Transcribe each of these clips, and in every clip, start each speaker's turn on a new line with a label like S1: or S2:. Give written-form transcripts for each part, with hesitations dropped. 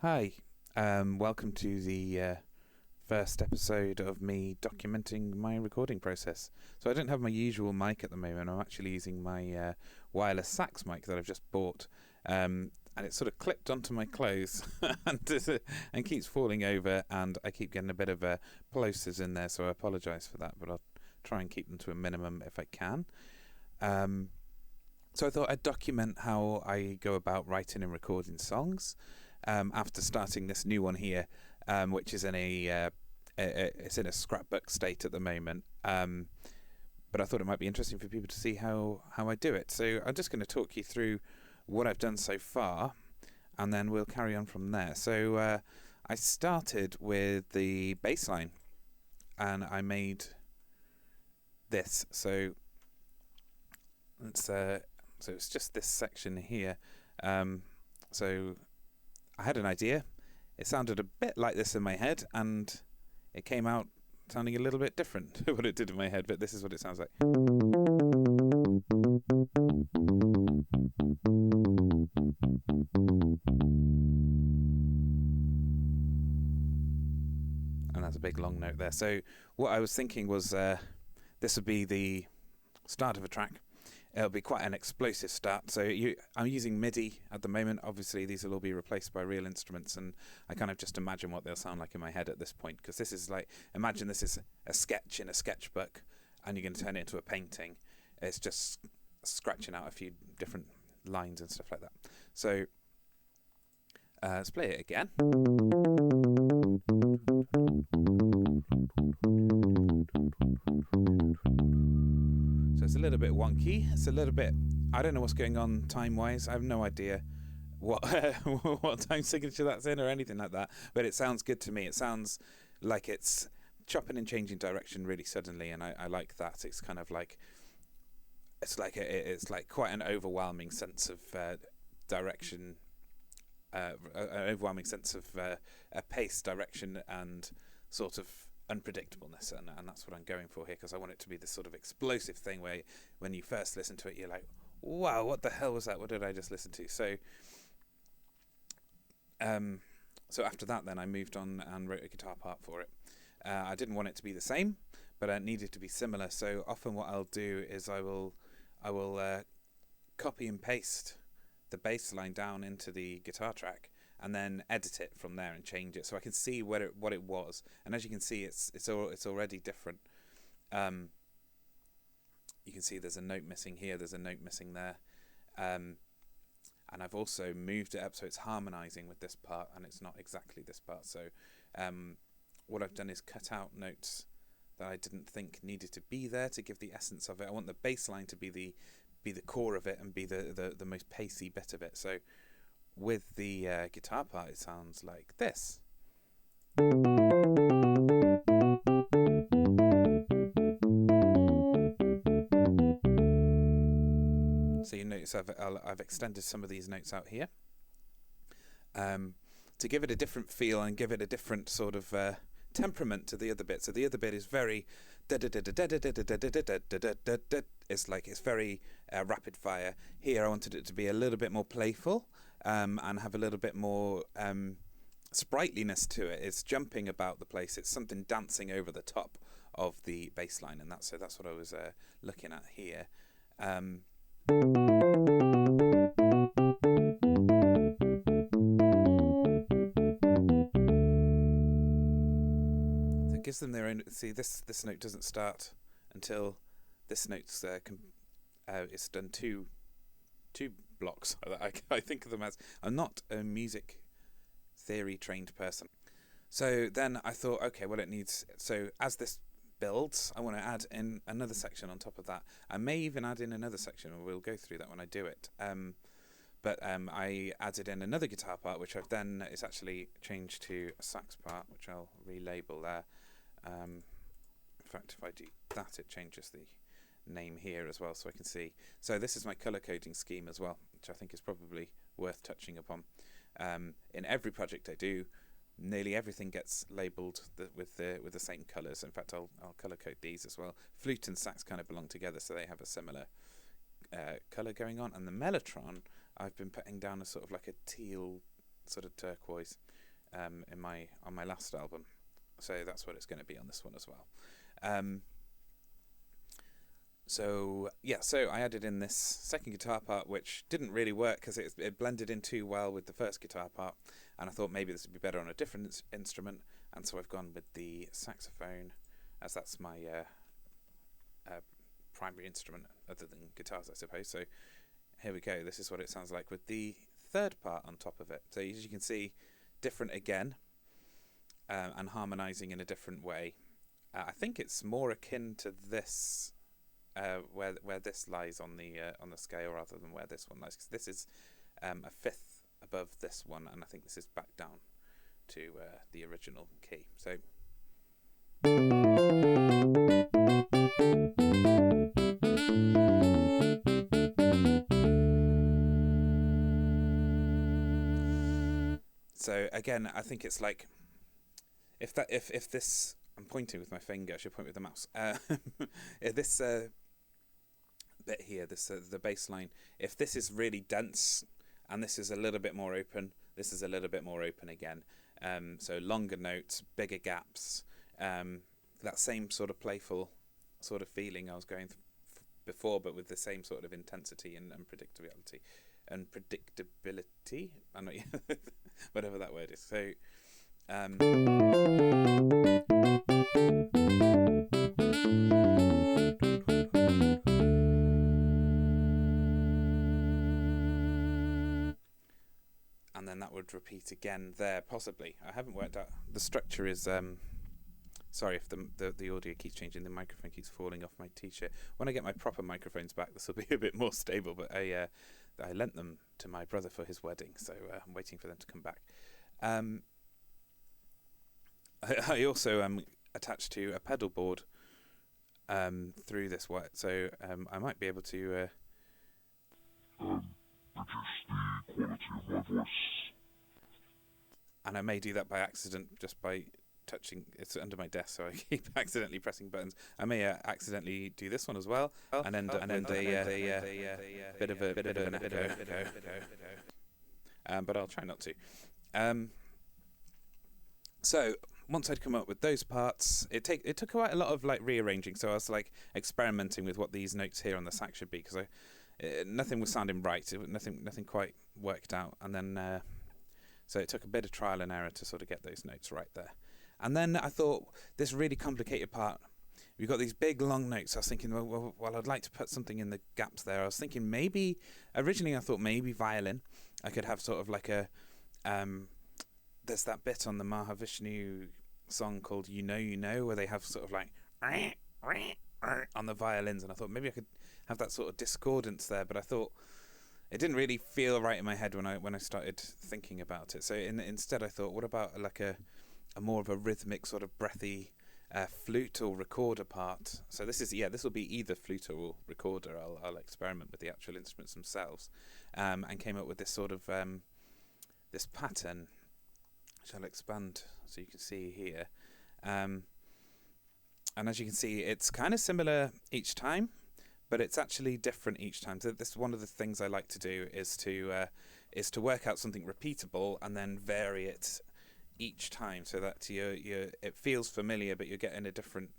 S1: Hi, welcome to the first episode of me documenting my recording process. So I don't have my usual mic at the moment. I'm actually using my wireless sax mic that I've just bought, and it's sort of clipped onto my clothes and keeps falling over, and I keep getting a bit of plosives in there, so I apologise for that, but I'll try and keep them to a minimum if I can. So I thought I'd document how I go about writing and recording songs after starting this new one here, which is in it's in a scrapbook state at the moment. But I thought it might be interesting for people to see how I do it. So I'm just going to talk you through what I've done so far, and then we'll carry on from there. So I started with the bass line, and I made this. So it's just this section here. So I had an idea. It sounded a bit like this in my head, and it came out sounding a little bit different to what it did in my head, but this is what it sounds like. And that's a big long note there. So what I was thinking was this would be the start of a track. It'll be quite an explosive start. So I'm using MIDI at the moment. Obviously, these will all be replaced by real instruments, and I kind of just imagine what they'll sound like in my head at this point, because this is like, imagine this is a sketch in a sketchbook, and you're going to turn it into a painting. It's just scratching out a few different lines and stuff like that. So let's play it again. So it's a little bit wonky. It's a little bit, I don't know what's going on time-wise. I have no idea what what time signature that's in or anything like that. But it sounds good to me. It sounds like it's chopping and changing direction really suddenly, and I like that. It's kind of like it's like quite an overwhelming sense of direction, an overwhelming sense of a pace, direction, and sort of unpredictableness, and that's what I'm going for here, because I want it to be this sort of explosive thing where when you first listen to it you're like, wow, what the hell was that, what did I just listen to? So after that then I moved on and wrote a guitar part for it. I didn't want it to be the same, but it needed to be similar, so often what I'll do is I will copy and paste the bass line down into the guitar track, and then edit it from there and change it so I can see what it was. And as you can see, it's already different. You can see there's a note missing here, there's a note missing there, and I've also moved it up so it's harmonizing with this part, and it's not exactly this part. So what I've done is cut out notes that I didn't think needed to be there to give the essence of it. I want the bass line to be the core of it and be the most pacey bit of it. So with the guitar part, it sounds like this. So you notice I've extended some of these notes out here to give it a different feel and give it a different sort of temperament to the other bit. So the other bit is very it's very rapid fire. Here I wanted it to be a little bit more playful and have a little bit more sprightliness to it. It's jumping about the place. It's something dancing over the top of the bass line, and that's what I was looking at here. Gives them their own. See, this note doesn't start until this note's it's done two blocks. I think of them as, I'm not a music theory trained person. So then I thought, okay, well, it needs, so as this builds, I want to add in another section on top of that. I may even add in another section, and we'll go through that when I do it. But I added in another guitar part, which I've then, it's actually changed to a sax part, which I'll relabel there. In fact, if I do that, it changes the name here as well, so I can see. So this is my color coding scheme as well, which I think is probably worth touching upon. In every project I do, nearly everything gets labelled with the same colours. In fact, I'll color code these as well. Flute and sax kind of belong together, so they have a similar colour going on. And the mellotron, I've been putting down a sort of like a teal sort of turquoise on my last album, so that's what it's going to be on this one as well. So I added in this second guitar part, which didn't really work because it blended in too well with the first guitar part, and I thought maybe this would be better on a different instrument, and so I've gone with the saxophone, as that's my primary instrument other than guitars, I suppose. So here we go. This is what it sounds like with the third part on top of it. So as you can see, different again, and harmonizing in a different way. I think it's more akin to this. Where this lies on the scale rather than where this one lies, because this is a fifth above this one, and I think this is back down to the original key. So again, I think it's like if this, I'm pointing with my finger, I should point with the mouse. If this bit here, the bass line, if this is really dense and this is a little bit more open, this is a little bit more open again. So longer notes, bigger gaps, that same sort of playful sort of feeling I was going before, but with the same sort of intensity and predictability. I'm not whatever that word is. So and then that would repeat again there, possibly. I haven't worked out. The structure is sorry if the audio keeps changing, the microphone keeps falling off my t-shirt. When I get my proper microphones back, this will be a bit more stable, but I lent them to my brother for his wedding, so I'm waiting for them to come back. I also am attached to a pedal board through this wire, so I might be able to reduce the quality of my voice. And I may do that by accident, just by touching. It's under my desk, so I keep accidentally pressing buttons. I may accidentally do this one as well, and end up with a bit of an echo. But I'll try not to. So once I'd come up with those parts, it took quite a lot of like rearranging. So I was like experimenting with what these notes here on the sax should be, because nothing was sounding right. Nothing quite worked out, and then so it took a bit of trial and error to sort of get those notes right there. And then I thought, this really complicated part, we've got these big long notes. I was thinking, well, I'd like to put something in the gaps there. I was thinking originally I thought maybe violin. I could have sort of like a there's that bit on the Mahavishnu song called You Know, where they have sort of like on the violins, and I thought maybe I could have that sort of discordance there, but I thought it didn't really feel right in my head when I started thinking about it. So instead I thought, what about like a more of a rhythmic sort of breathy flute or recorder part? So this will be either flute or recorder. I'll experiment with the actual instruments themselves, and came up with this sort of this pattern, which I'll expand so you can see here. And as you can see, it's kind of similar each time, but it's actually different each time. So this is one of the things I like to do, is to work out something repeatable and then vary it each time, so that it feels familiar, but you're getting a different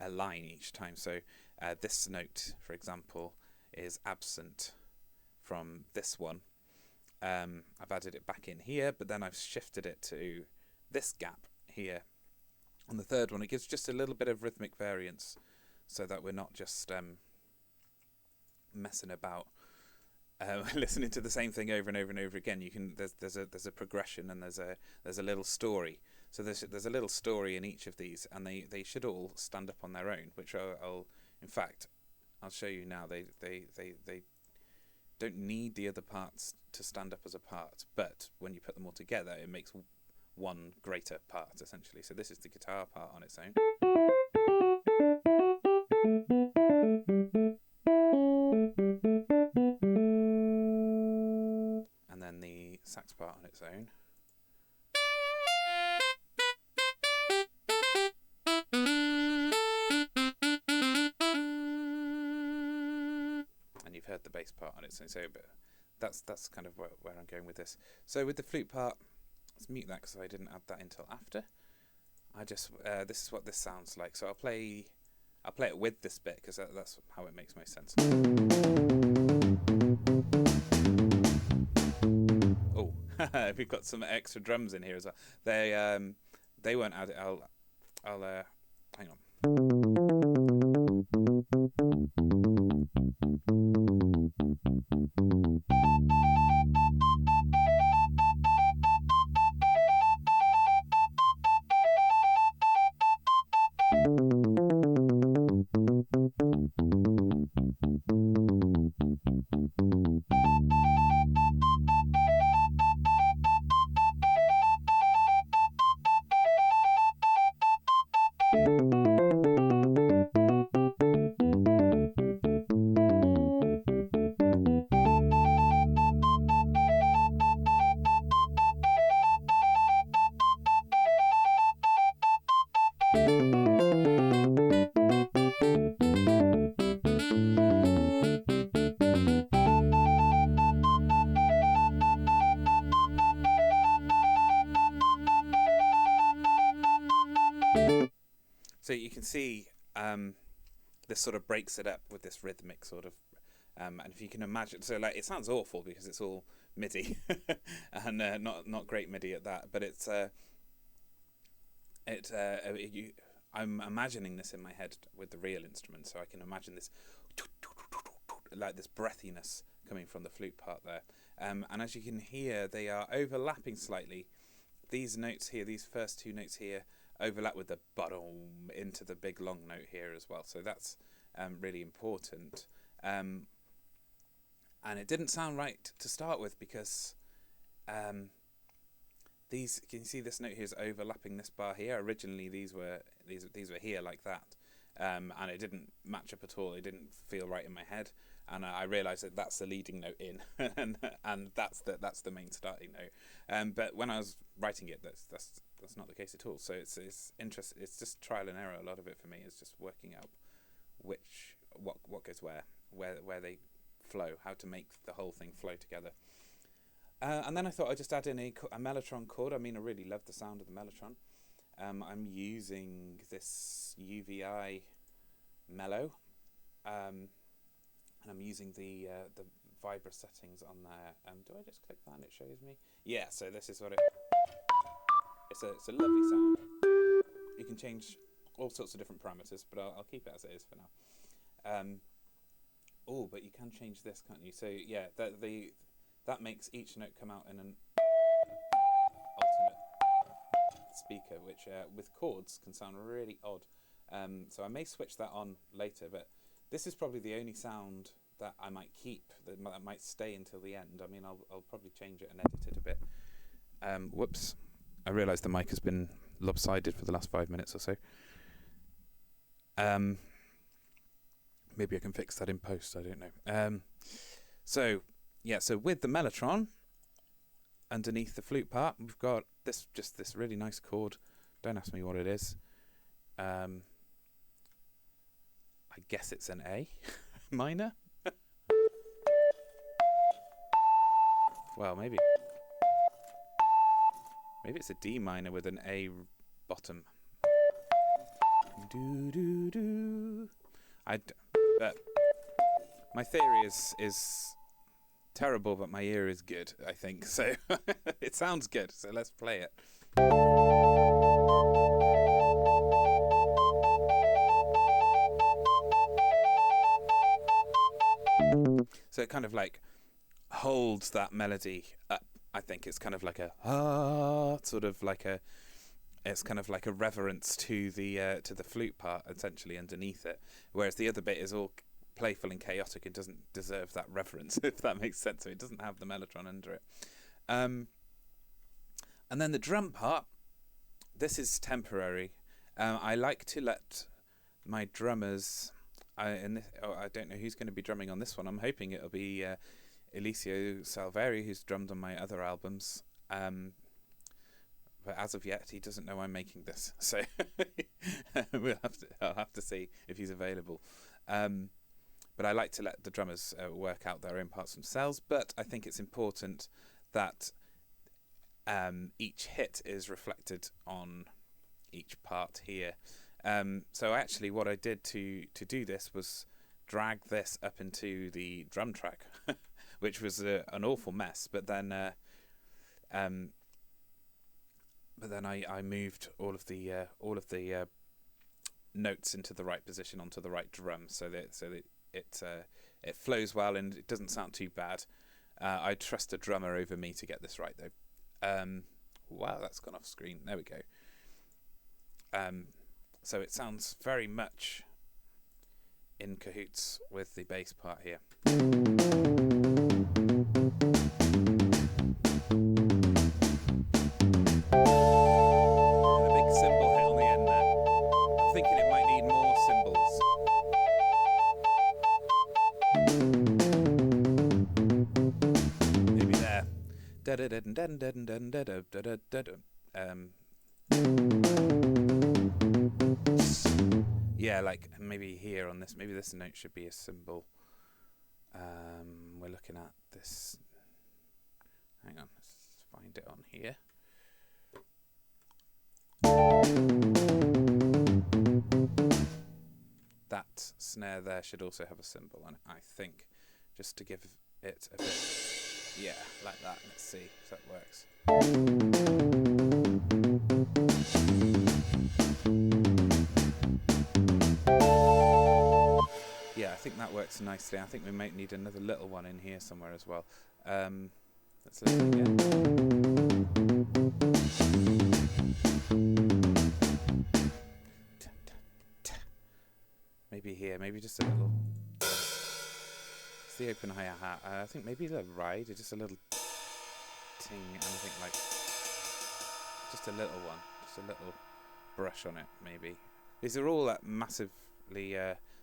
S1: line each time. So this note, for example, is absent from this one. I've added it back in here, but then I've shifted it to this gap here on the third one. It gives just a little bit of rhythmic variance, so that we're not just messing about listening to the same thing over and over and over again. You can there's a progression, and there's a little story. So there's a little story in each of these, and they should all stand up on their own, which I'll show you now. They don't need the other parts to stand up as a part, but when you put them all together, it makes one greater part, essentially. So this is the guitar part on its own. And then the sax part on its own. And you've heard the bass part on its own. So that's kind of where I'm going with this. So with the flute part, let's mute that because I didn't add that until after. I just this is what this sounds like. So I'll play it with this bit because that's how it makes most sense. Oh, we've got some extra drums in here as well. They won't add it. I'll hang on. So you can see this sort of breaks it up with this rhythmic sort of, and if you can imagine, so like it sounds awful because it's all MIDI and not great MIDI at that, but I'm imagining this in my head with the real instrument, so I can imagine this like this breathiness coming from the flute part there, and as you can hear, they are overlapping slightly. These notes here, these first two notes here, overlap with the ba-dum into the big long note here as well. So that's really important. And it didn't sound right to start with because these, can you see this note here is overlapping this bar here? Originally these were here like that. And it didn't match up at all. It didn't feel right in my head. And I realised that that's the leading note in, and that's the main starting note. But when I was writing it, that's not the case at all. So it's interesting. It's just trial and error. A lot of it for me is just working out what goes where they flow, how to make the whole thing flow together. And then I thought I'd just add in a mellotron chord. I mean, I really love the sound of the mellotron. I'm using this UVI mellow. And I'm using the vibra settings on there. Do I just click that and it shows me? Yeah, so this is what it's a lovely sound. You can change all sorts of different parameters, but I'll keep it as it is for now. But you can change this, can't you? So yeah, that makes each note come out in an alternate speaker, which with chords can sound really odd. So I may switch that on later, but this is probably the only sound that I might keep, that might stay until the end. I mean, I'll probably change it and edit it a bit. Whoops. I realised the mic has been lopsided for the last 5 minutes or so. Maybe I can fix that in post, I don't know. So with the mellotron, underneath the flute part, we've got this really nice chord. Don't ask me what it is. I guess it's an A minor. Well, maybe it's a D minor with an A bottom. My theory is terrible, but my ear is good, I think. So it sounds good. So let's play it. So it kind of like holds that melody up. I think it's kind of like a it's kind of like a reverence to the flute part essentially underneath it, whereas the other bit is all playful and chaotic and doesn't deserve that reverence, if that makes sense. So it doesn't have the mellotron under it. And then the drum part, this is temporary. I like to let my drummers. I don't know who's going to be drumming on this one. I'm hoping it'll be Eliseo Salveri, who's drummed on my other albums. But as of yet, he doesn't know I'm making this, so I'll have to see if he's available. But but I like to let the drummers work out their own parts themselves. But I think it's important that each hit is reflected on each part here. So actually what I did to do this was drag this up into the drum track, which was an awful mess. But then I moved all of the notes into the right position onto the right drum, so that it flows well and it doesn't sound too bad. I trust a drummer over me to get this right, though. Wow, that's gone off screen. There we go. So it sounds very much in cahoots with the bass part here. Thinking it might need more cymbals. Maybe there. Yeah, like maybe here on this. Maybe this note should be a cymbal. We're looking at this. Hang on, let's find it on here. That snare there should also have a cymbal on it, I think, just to give it a bit, yeah, like that. Let's see if that works. Yeah, I think that works nicely. I think we might need another little one in here somewhere as well. Let's listen again. Maybe here, maybe just a little. It's the open hi-hat. I think maybe the ride, just a little ting, and I think like just a little one, just a little brush on it, maybe. These are all at massively.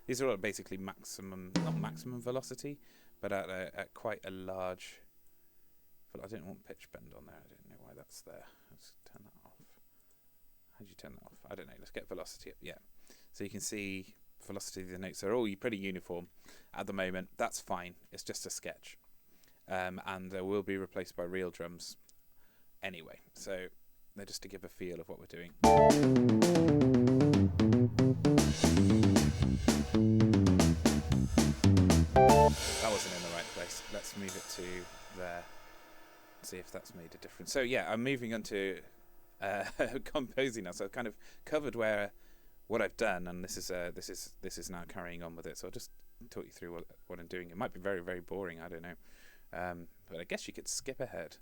S1: These are all basically maximum, not maximum velocity, but at quite a large. But I didn't want pitch bend on there. I didn't know why that's there. Let's turn that off. How do you turn that off? I don't know. Let's get velocity up. Yeah, so you can see. Velocity of the notes are all pretty uniform at the moment. That's fine. It's just a sketch, and they will be replaced by real drums anyway. So they're just to give a feel of what we're doing. That wasn't in the right place. Let's move it to there. See if that's made a difference. So yeah, I'm moving on to composing now. So I've kind of covered what I've done, and this is now carrying on with it. So I'll just talk you through what I'm doing. It might be very, very boring, I don't know, but I guess you could skip ahead.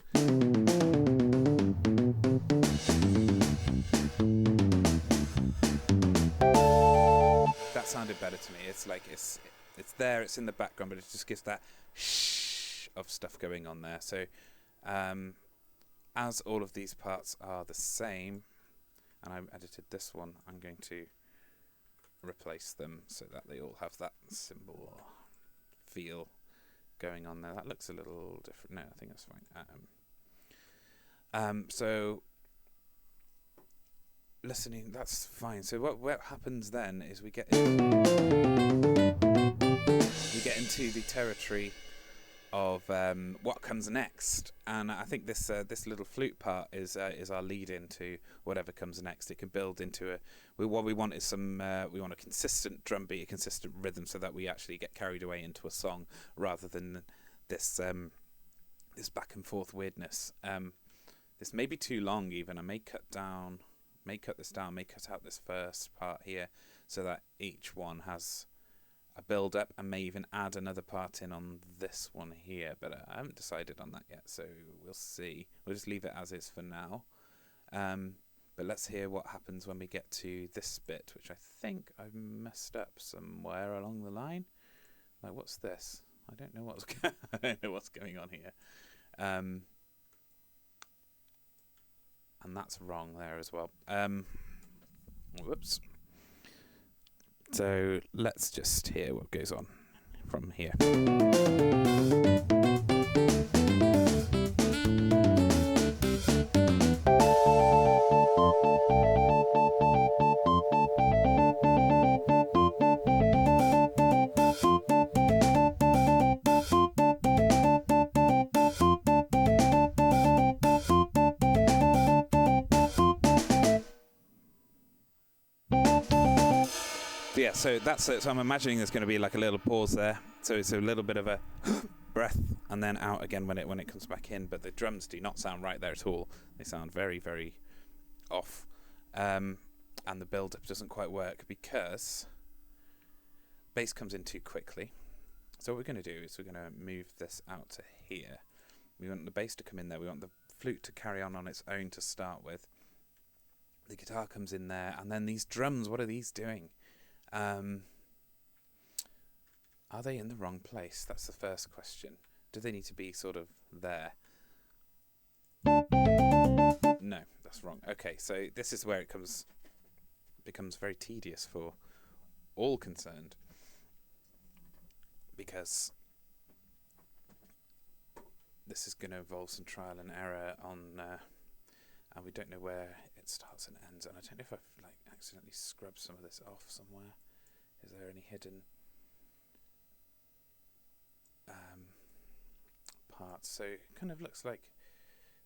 S1: That sounded better to me. It's like it's there, it's in the background, but it just gives that shh of stuff going on there. So as all of these parts are the same, and I edited this one, I'm going to replace them so that they all have that cymbal feel going on there. That looks a little different. No, I think that's fine. So listening, that's fine. So what happens then is we get into the territory of what comes next, and I think this little flute part is our lead into whatever comes next. It can build into what we want is we want a consistent drum beat, a consistent rhythm, so that we actually get carried away into a song rather than this back and forth weirdness. This may be too long even. I may cut this down, may cut out this first part here so that each one has a build up, and may even add another part in on this one here, but I haven't decided on that yet, so we'll see. We'll just leave it as is for now. But let's hear what happens when we get to this bit, which I think I've messed up somewhere along the line. Like, what's this? I don't know what's going on here. And that's wrong there as well. Whoops. So let's just hear what goes on from here. Yeah, so that's it. So I'm imagining there's going to be like a little pause there. So it's a little bit of a breath and then out again when it comes back in. But the drums do not sound right there at all. They sound very, very off. And the build-up doesn't quite work because bass comes in too quickly. So what we're going to do is we're going to move this out to here. We want the bass to come in there. We want the flute to carry on its own to start with. The guitar comes in there. And then these drums, what are these doing? Are they in the wrong place? That's the first question. Do they need to be sort of there? No, that's wrong. Okay, so this is where it becomes very tedious for all concerned, because this is going to involve some trial and error and we don't know where it starts and ends. And I don't know if I've accidentally scrubbed some of this off somewhere. Is there any hidden parts? So it kind of looks like,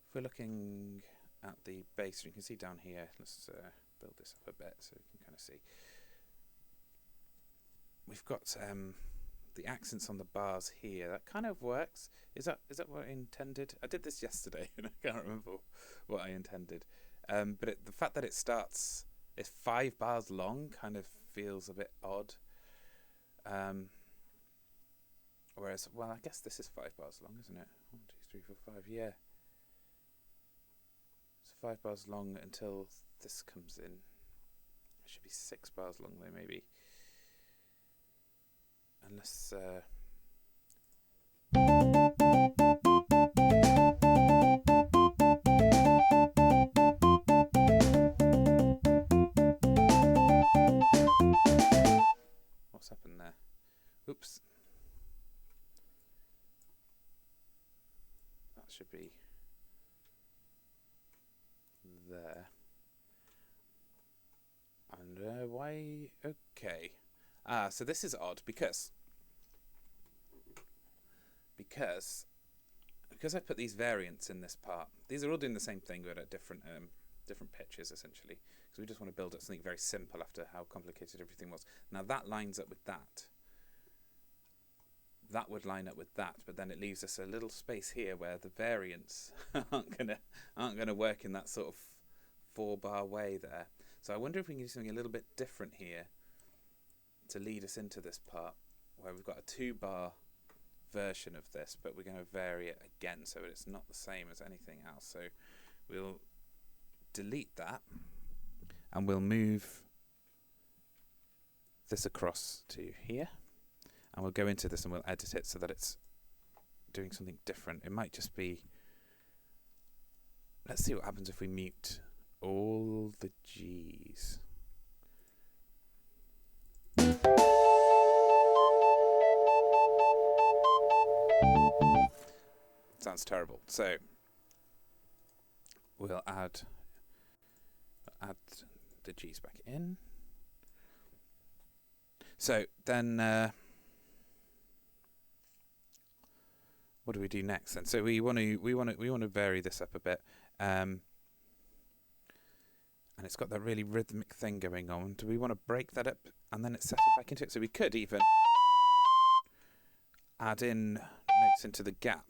S1: if we're looking at the bass, you can see down here, let's build this up a bit so we can kind of see. We've got the accents on the bars here. That kind of works. Is that what I intended? I did this yesterday and I can't remember what I intended. But the fact that it's 5 bars long kind of feels a bit odd. Whereas, well, I guess this is 5 bars long, isn't it? 1, 2, 3, 4, 5, yeah. It's 5 bars long until this comes in. It should be 6 bars long though, maybe. Unless... What's happened there? Oops. That should be there. And why? Okay. So this is odd because I put these variants in this part. These are all doing the same thing, but at different pitches essentially. Because we just want to build up something very simple after how complicated everything was. Now that lines up with that. That would line up with that, but then it leaves us a little space here where the variants aren't gonna work in that sort of 4-bar way there. So I wonder if we can do something a little bit different here to lead us into this part where we've got a 2-bar version of this, but we're going to vary it again so it's not the same as anything else. So we'll delete that and we'll move this across to here, and we'll go into this and we'll edit it so that it's doing something different. It might just be, let's see what happens if we mute all the G's. Sounds terrible. So we'll add the G's back in. So then what do we do next then? So we want to vary this up a bit. And it's got that really rhythmic thing going on. Do we want to break that up and then it's settled back into it? So we could even add in notes into the gaps.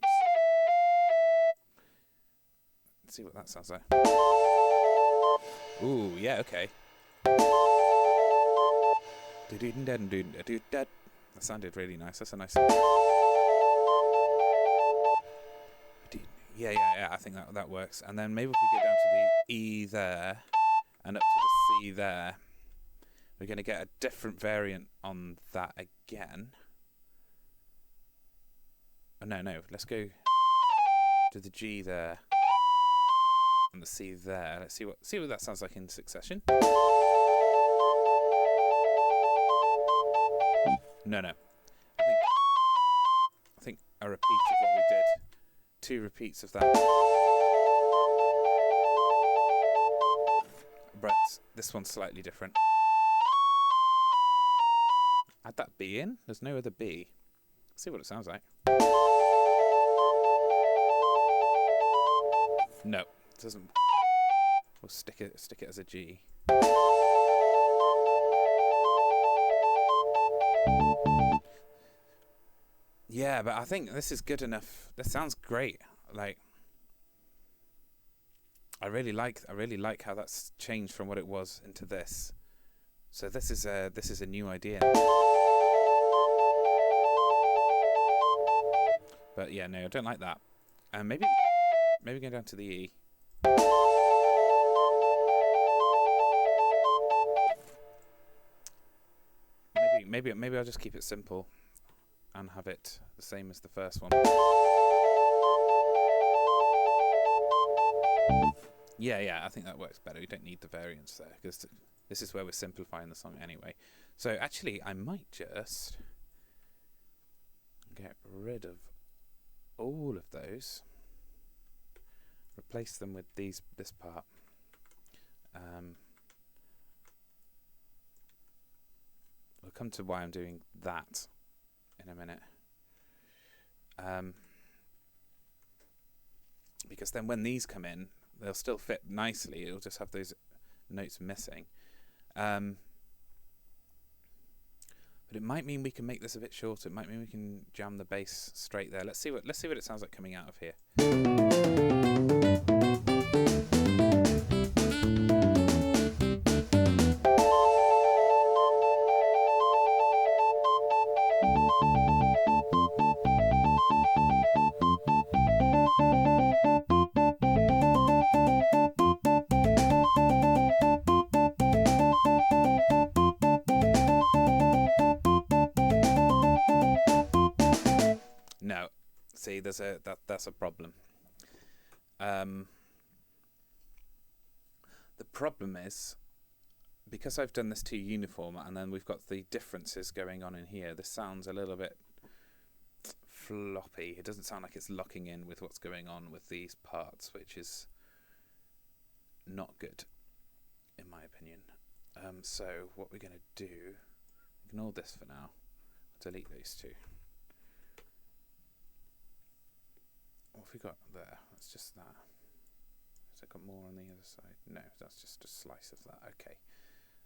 S1: Let's see what that sounds like. Ooh, yeah, okay. That sounded really nice. That's a nice... Yeah, I think that works. And then maybe if we go down to the E there and up to the C there, we're going to get a different variant on that again. Oh, no, let's go to the G there and the C there. Let's see what that sounds like in succession. No. I think a repeat of what we did. 2 repeats of that. But this one's slightly different. Add that B in. There's no other B. Let's see what it sounds like. No, it doesn't. We'll stick it as a G. Yeah, but I think this is good enough. This sounds great. Like, I really like how that's changed from what it was into this. So this is a new idea. But yeah, no, I don't like that. Maybe go down to the E. Maybe I'll just keep it simple and have it the same as the first one. Yeah, I think that works better. We don't need the variance there because this is where we're simplifying the song anyway. So actually, I might just get rid of all of those, replace them with this part. We'll come to why I'm doing that in a minute. Because then when these come in, they'll still fit nicely. It'll just have those notes missing. But it might mean we can make this a bit shorter. It might mean we can jam the bass straight there. Let's see what it sounds like coming out of here. No, see, that's a problem. The problem is, because I've done this too uniform, and then we've got the differences going on in here, this sounds a little bit floppy. It doesn't sound like it's locking in with what's going on with these parts, which is not good, in my opinion. So what we're going to do, ignore this for now, delete those two. What have we got there? That's just that. Has it got more on the other side? No, that's just a slice of that. Okay.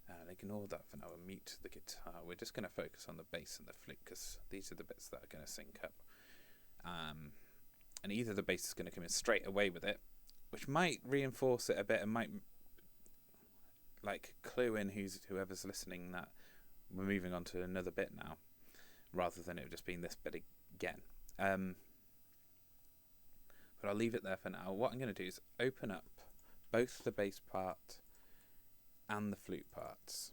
S1: And ignore that for now. We'll mute the guitar. We're just going to focus on the bass and the flute because these are the bits that are going to sync up. And either the bass is going to come in straight away with it, which might reinforce it a bit and might like clue in whoever's listening that we're moving on to another bit now, rather than it just being this bit again. But I'll leave it there for now. What I'm going to do is open up both the bass part and the flute parts.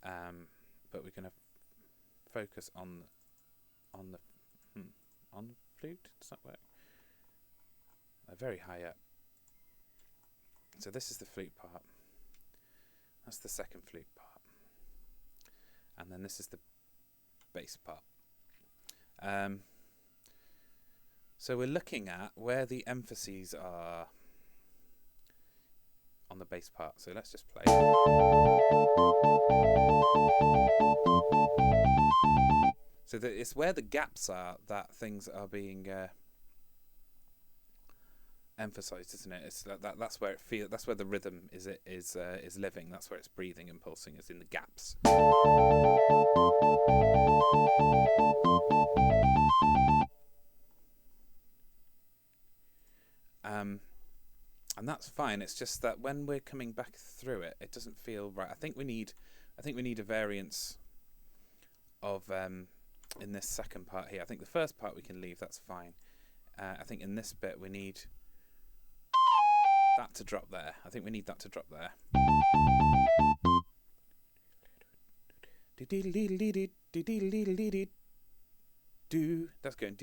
S1: But we're going to focus on the flute. Does that work? They're very high up. So this is the flute part. That's the second flute part. And then this is the bass part. So we're looking at where the emphases are on the bass part. So let's just play. So it's where the gaps are that things are being emphasized, isn't it? It's that's where it feels. That's where the rhythm is living. That's where it's breathing and pulsing. Is in the gaps. And that's fine. It's just that when we're coming back through it, it doesn't feel right. I think we need a variance of in this second part here. I think the first part we can leave. That's fine. I think in this bit we need that to drop there. I think we need that to drop there. That's going.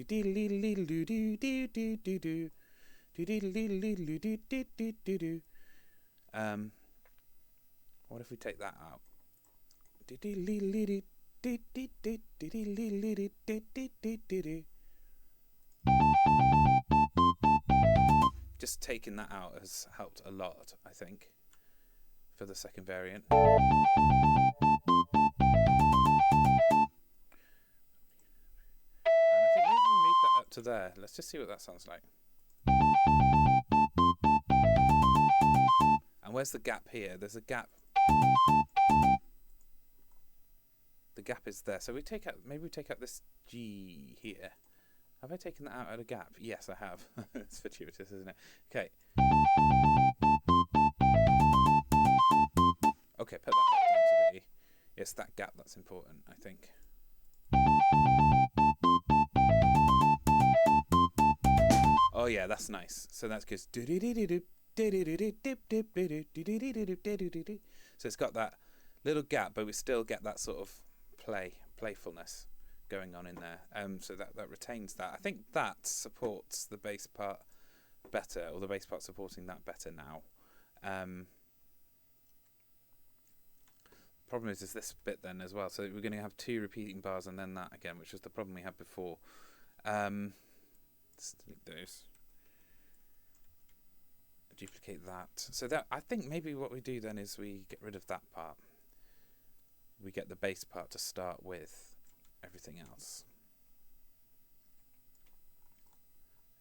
S1: What if we take that out? Just taking that out has helped a lot, I think, for the second variant. And I think maybe we move that up to there. Let's just see what that sounds like. And where's the gap here? There's a gap. The gap is there. So maybe we take out this G here. Have I taken that out at a gap? Yes, I have. It's fortuitous, isn't it? Okay. Okay, put that back down to the E. Yes, that gap, that's important, I think. Oh yeah, that's nice. So that's good. So it's got that little gap, but we still get that sort of playfulness going on in there. So that retains that. I think that supports the bass part better, or the bass part supporting that better now. Problem is this bit then as well. So we're going to have 2 repeating bars and then that again, which was the problem we had before. Let's delete those. Duplicate that. So that, I think maybe what we do then is we get rid of that part. We get the bass part to start with everything else.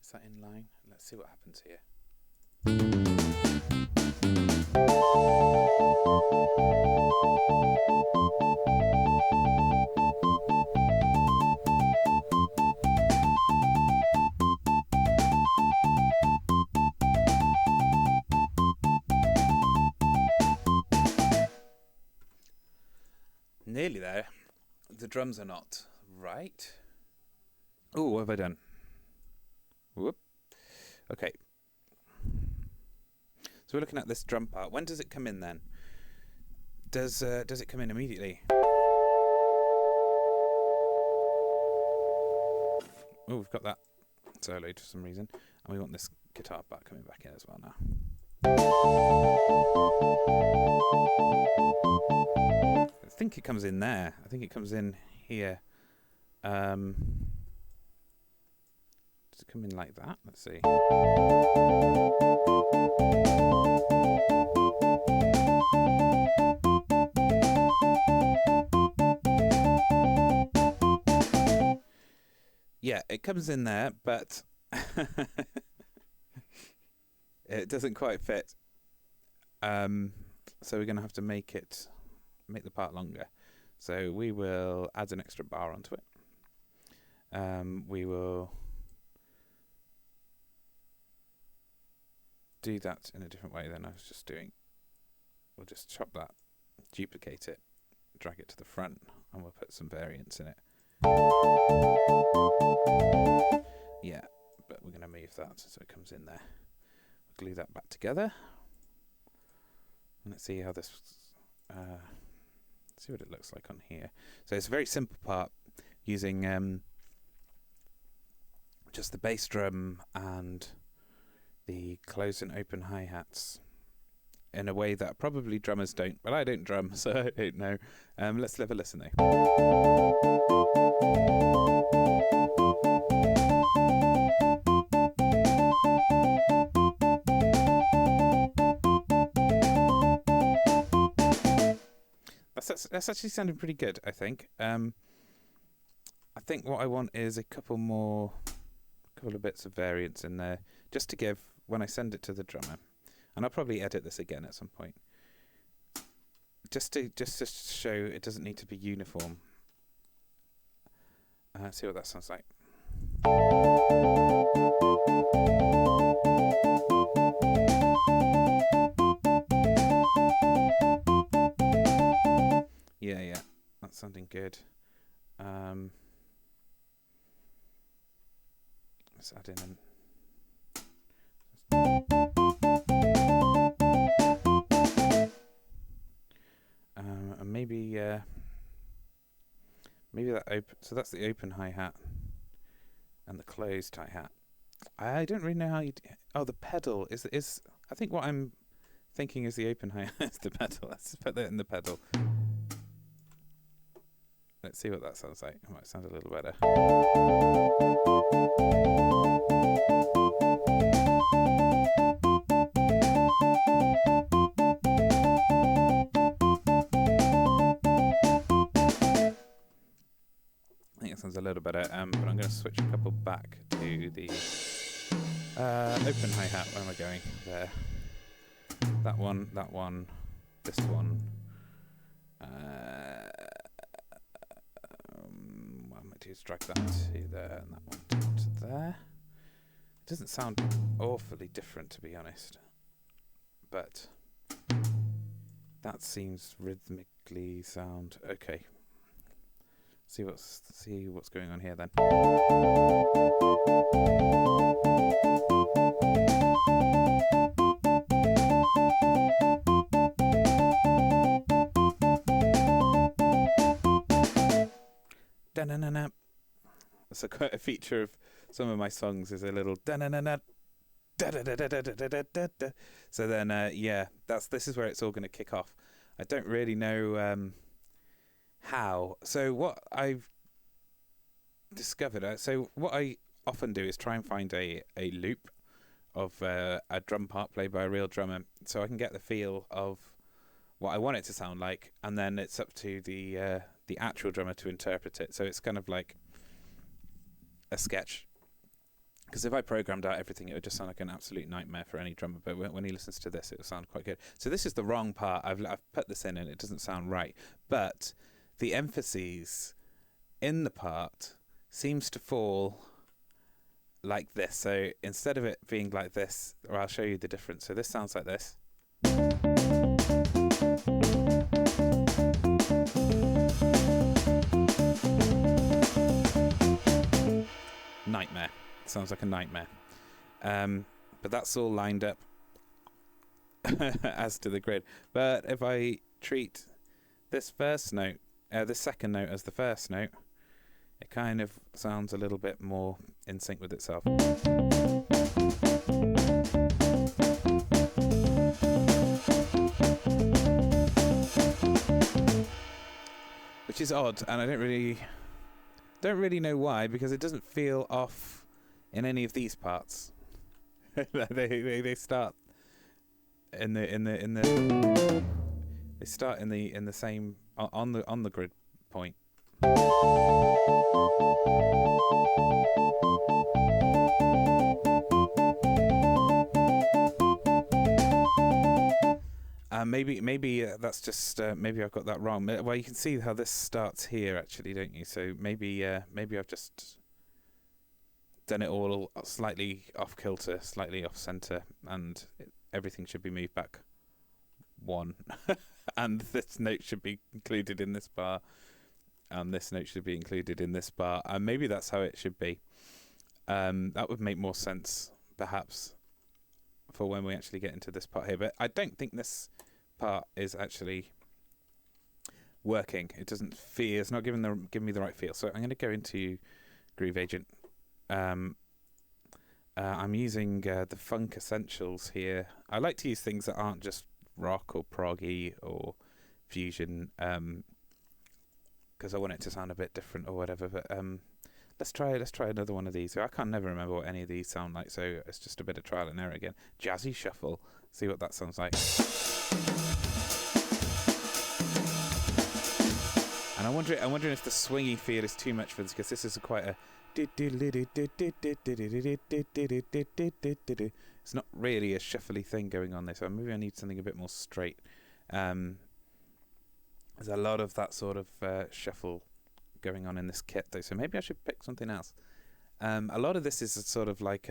S1: Is that in line? Let's see what happens here. Nearly there. The drums are not right. Oh, what have I done? Whoop. Okay. So we're looking at this drum part. When does it come in then? Does it come in immediately? Oh, we've got that soloed for some reason. And we want this guitar part coming back in as well now. I think it comes in there. I think it comes in here. Does it come in like that? Let's see. Yeah, it comes in there, but it doesn't quite fit. So we're going to have to make the part longer. So we will add an extra bar onto it. We will do that in a different way than I was just doing. We'll just chop that, duplicate it, drag it to the front, and we'll put some variants in it. Yeah, but we're going to move that so it comes in there. We'll glue that back together. And let's see how this, see what it looks like on here. So it's a very simple part using just the bass drum and the closed and open hi-hats in a way that probably drummers don't, but I don't drum, so I don't know. Let's have a listen though. That's actually sounding pretty good, I think. I think what I want is a couple of bits of variance in there, just to give when I send it to the drummer. And I'll probably edit this again at some point, just to show it doesn't need to be uniform. See what that sounds like. Yeah, that's sounding good. Let's add in and maybe that open. So that's the open hi-hat and the closed hi-hat. I don't really know how you. Oh, the pedal is. I think what I'm thinking is the open hi-hat is the pedal. Let's put that in the pedal. Let's see what that sounds like. It might sound a little better. I think it sounds a little better, but I'm going to switch a couple back to the open hi-hat. Where am I going? There. That one, this one. is drag that to there and that one down to there. It doesn't sound awfully different, to be honest, but that seems rhythmically sound okay. See what's going on here then. Da-na-na-na. That's quite a feature of some of my songs, is a little da-na-na-na, da-da-da-da-da-da-da-da. So then, this is where it's all going to kick off. I don't really know how. So what I've discovered, what I often do is try and find a loop of a drum part played by a real drummer, so I can get the feel of what I want it to sound like, and then it's up to the actual drummer to interpret it. So it's kind of like a sketch, because if I programmed out everything, it would just sound like an absolute nightmare for any drummer. But when he listens to this, it will sound quite good. So this is the wrong part. I've put this in and it doesn't sound right, but the emphasis in the part seems to fall like this. So instead of it being like this, or I'll show you the difference. So this sounds like this. Nightmare. Sounds like a nightmare. But that's all lined up as to the grid. But if I treat this first note, this second note as the first note, it kind of sounds a little bit more in sync with itself. Which is odd, and I don't really know why, because it doesn't feel off in any of these parts. they start in the they start in the same on the grid point. Maybe that's just maybe I've got that wrong. Well, you can see how this starts here, actually, don't you? So maybe I've just done it all slightly off kilter, slightly off center, and everything should be moved back one, and this note should be included in this bar, and this note should be included in this bar, and maybe that's how it should be. That would make more sense, perhaps, for when we actually get into this part here. But I don't think this part is actually working. It doesn't feel. It's not giving me the right feel. So I'm going to go into Groove Agent. I'm using the Funk Essentials here. I like to use things that aren't just rock or proggy or fusion, because I want it to sound a bit different or whatever. But let's try another one of these. I can't never remember what any of these sound like, so it's just a bit of trial and error again. Jazzy Shuffle. See what that sounds like. And I'm wondering if the swingy feel is too much for this, because this is quite a. It's not really a shuffly thing going on there, so maybe I need something a bit more straight. There's a lot of that sort of shuffle going on in this kit, though, so maybe I should pick something else. A lot of this is sort of like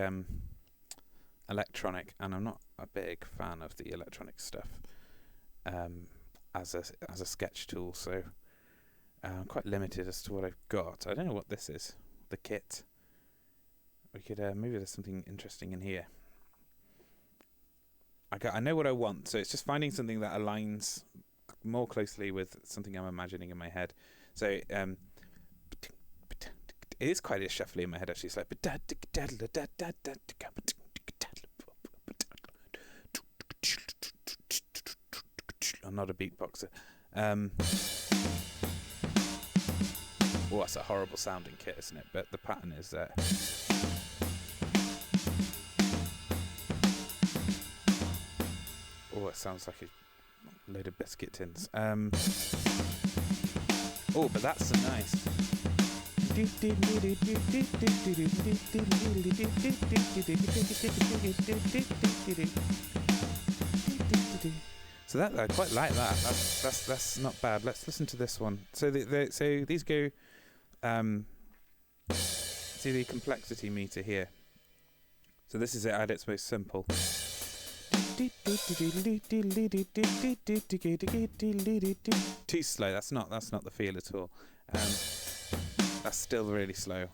S1: electronic, and I'm not a big fan of the electronic stuff as a sketch tool, so I'm quite limited as to what I've got. I don't know what this is. The kit. We could maybe there's something interesting in here. I know what I want, so it's just finding something that aligns more closely with something I'm imagining in my head. So it is quite a shuffly in my head, actually. It's like I'm not a beatboxer. Oh, that's a horrible sounding kit, isn't it? But the pattern is there. Oh, it sounds like a load of biscuit tins. Oh, but that's so nice. So that I quite like that. That's not bad. Let's listen to this one. So so these go See the complexity meter here. So this is it at its most simple. Too slow. That's not the feel at all. That's still really slow.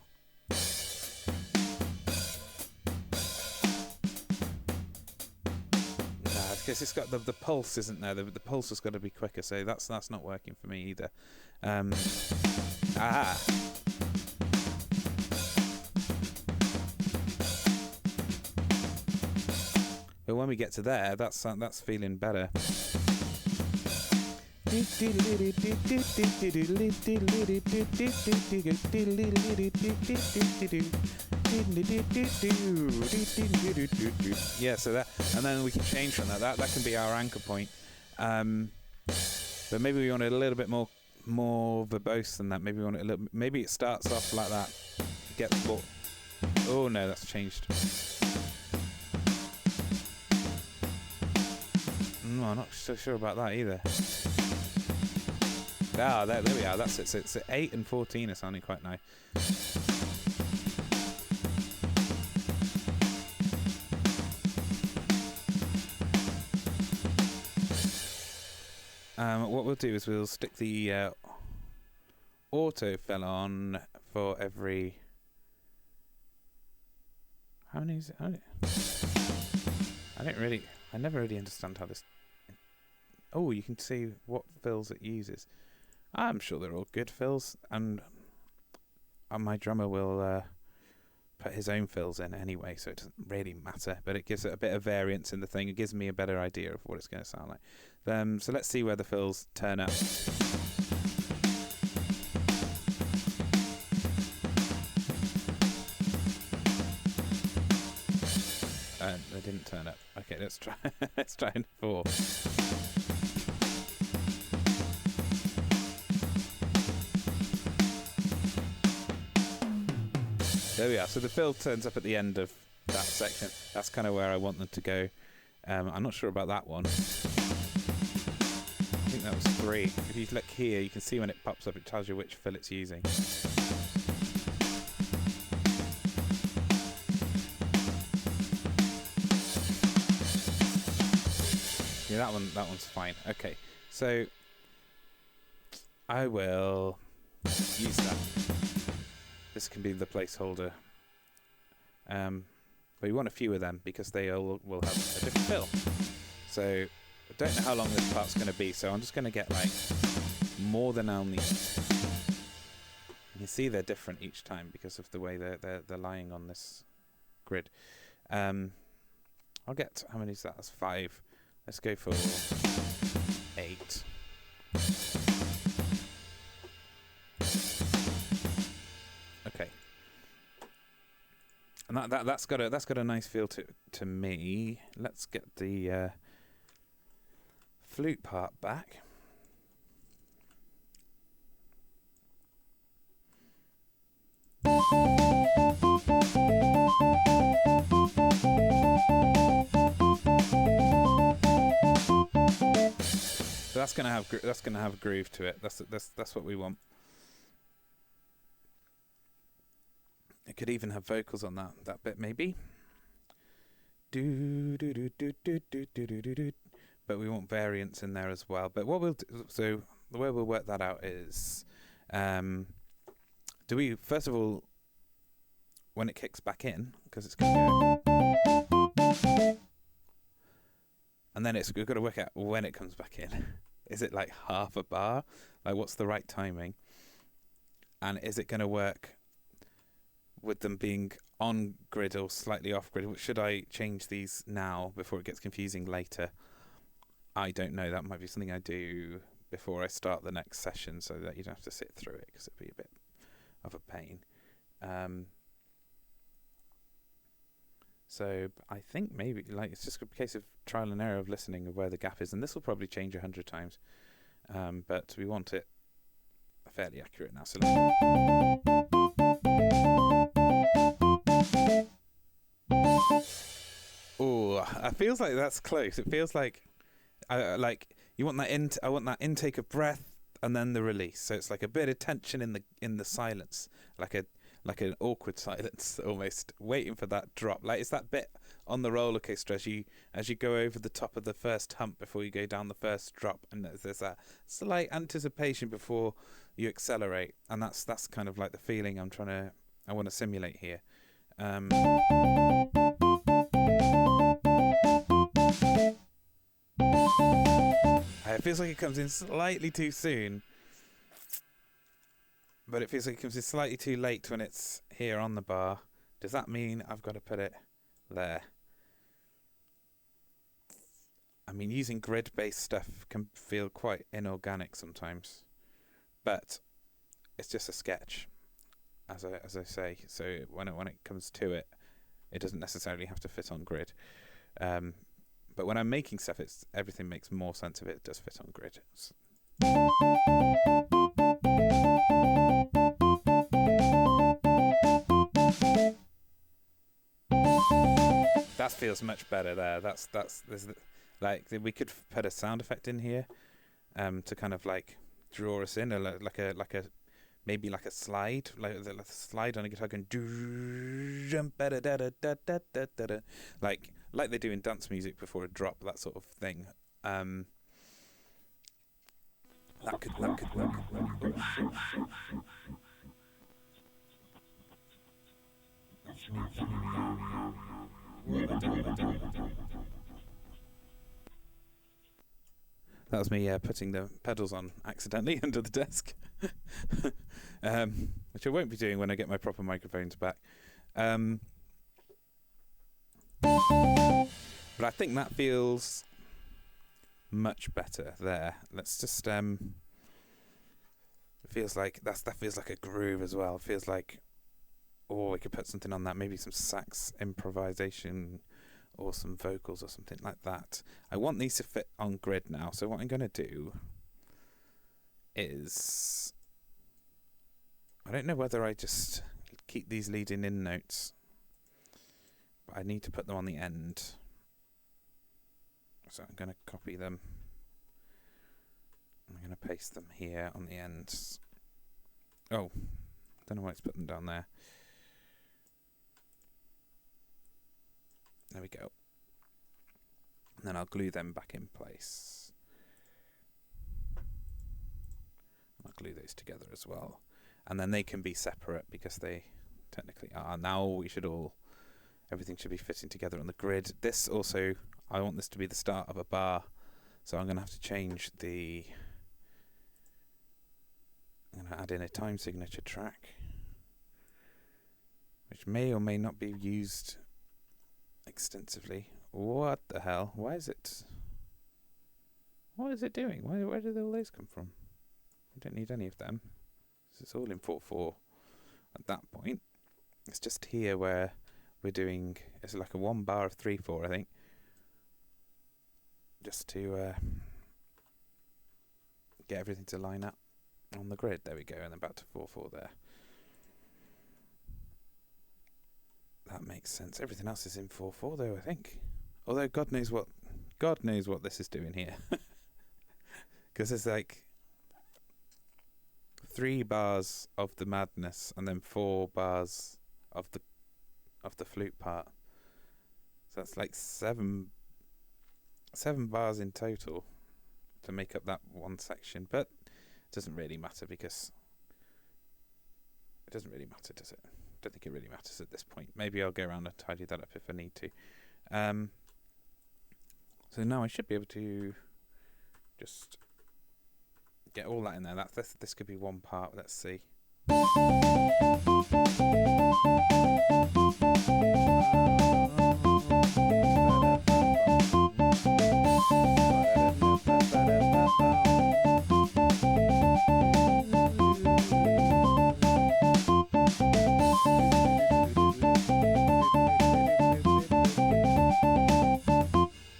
S1: Because it's got the pulse isn't there. The pulse has got to be quicker. So that's not working for me either. But when we get to there, that's feeling better. Yeah, so that, and then we can change from that. That can be our anchor point. But maybe we want it a little bit more verbose than that. Maybe we want it a little. Maybe it starts off like that. Gets bought. Oh no, that's changed. I'm not so sure about that either. There we are. That's it. So it's 8 and 14 are sounding quite nice. What we'll do is we'll stick the autofill on for every. How many is it? I never really understand how this. Oh, you can see what fills it uses. I'm sure they're all good fills, and my drummer will put his own fills in anyway, so it doesn't really matter. But it gives it a bit of variance in the thing. It gives me a better idea of what it's going to sound like. So let's see where the fills turn up. They didn't turn up. Okay, let's try. Let's try in 4. There we are. So the fill turns up at the end of that section. That's kind of where I want them to go. I'm not sure about that one. I think that was 3. If you look here, you can see when it pops up, it tells you which fill it's using. Yeah, that one's fine. Okay, so I will use that. This can be the placeholder. But we want a few of them because they all will have a different fill. So I don't know how long this part's going to be, so I'm just going to get like more than I'll need. You can see they're different each time because of the way they're lying on this grid. I'll get, how many is that? That's 5. Let's go for 8. Okay. And that's got a nice feel to me. Let's get the flute part back. So that's gonna have a groove to it. That's what we want. It could even have vocals on that bit, maybe. Do do do do do do do do do. But we want variance in there as well. But what we'll do, so the way we'll work that out is, do we first of all, when it kicks back in, because it's going to go, and then we've got to work out when it comes back in. Is it like half a bar? Like, what's the right timing? And is it going to work with them being on grid or slightly off grid? Should I change these now before it gets confusing later? I don't know. That might be something I do before I start the next session, so that you don't have to sit through it, because it'd be a bit of a pain. So I think maybe like it's just a case of trial and error of listening of where the gap is, and this will probably change 100 times. But we want it fairly accurate now. So oh, it feels like that's close. It feels like like you want that I want that intake of breath and then the release. So it's like a bit of tension in the silence, like like an awkward silence, almost waiting for that drop. Like it's that bit on the roller coaster as you go over the top of the first hump before you go down the first drop, and there's that slight anticipation before you accelerate, and that's kind of like the feeling I want to simulate here. It feels like it comes in slightly too soon, but it feels like it comes in slightly too late when it's here on the bar. Does that mean I've got to put it there? I mean, using grid-based stuff can feel quite inorganic sometimes, but it's just a sketch, as I say. So when it comes to it, it doesn't necessarily have to fit on grid. But when I'm making stuff, everything makes more sense if it does fit on grid. That feels much better there. Like we could put a sound effect in here, to kind of like draw us in, like a maybe like a slide, like a slide on a guitar going like they do in dance music before a drop, that sort of thing. That could work. That was me putting the pedals on accidentally under the desk, which I won't be doing when I get my proper microphones back. But I think that feels much better there. Let's just it feels like that feels like a groove as well. It feels like, we could put something on that, maybe some sax improvisation or some vocals or something like that. I want these to fit on grid now, so what I'm going to do is, I don't know whether I just keep these leading in notes, but I need to put them on the end. So I'm going to copy them. I'm going to paste them here on the ends. Oh, don't know why it's put them down there. There we go. And then I'll glue them back in place. I'll glue those together as well. And then they can be separate because they technically are. Now everything should be fitting together on the grid. This also, I want this to be the start of a bar. So I'm going to have to change I'm going to add in a time signature track, which may or may not be used extensively. What the hell? What is it doing? Where did all those come from? I don't need any of them. It's all in 4/4 at that point. It's just here where we're doing, it's like a 1 bar of 3/4, I think, just to get everything to line up on the grid. There we go, and then back to 4/4 there. That makes sense. Everything else is in 4/4 though, I think. Although God knows what this is doing here, because there's like 3 bars of the madness and then 4 bars of the flute part. So that's like 7 bars in total to make up that one section. But it doesn't really matter, because it doesn't really matter, does it? I don't think it really matters at this point. Maybe I'll go around and tidy that up if I need to. So now I should be able to just get all that in there. This could be one part. Let's see.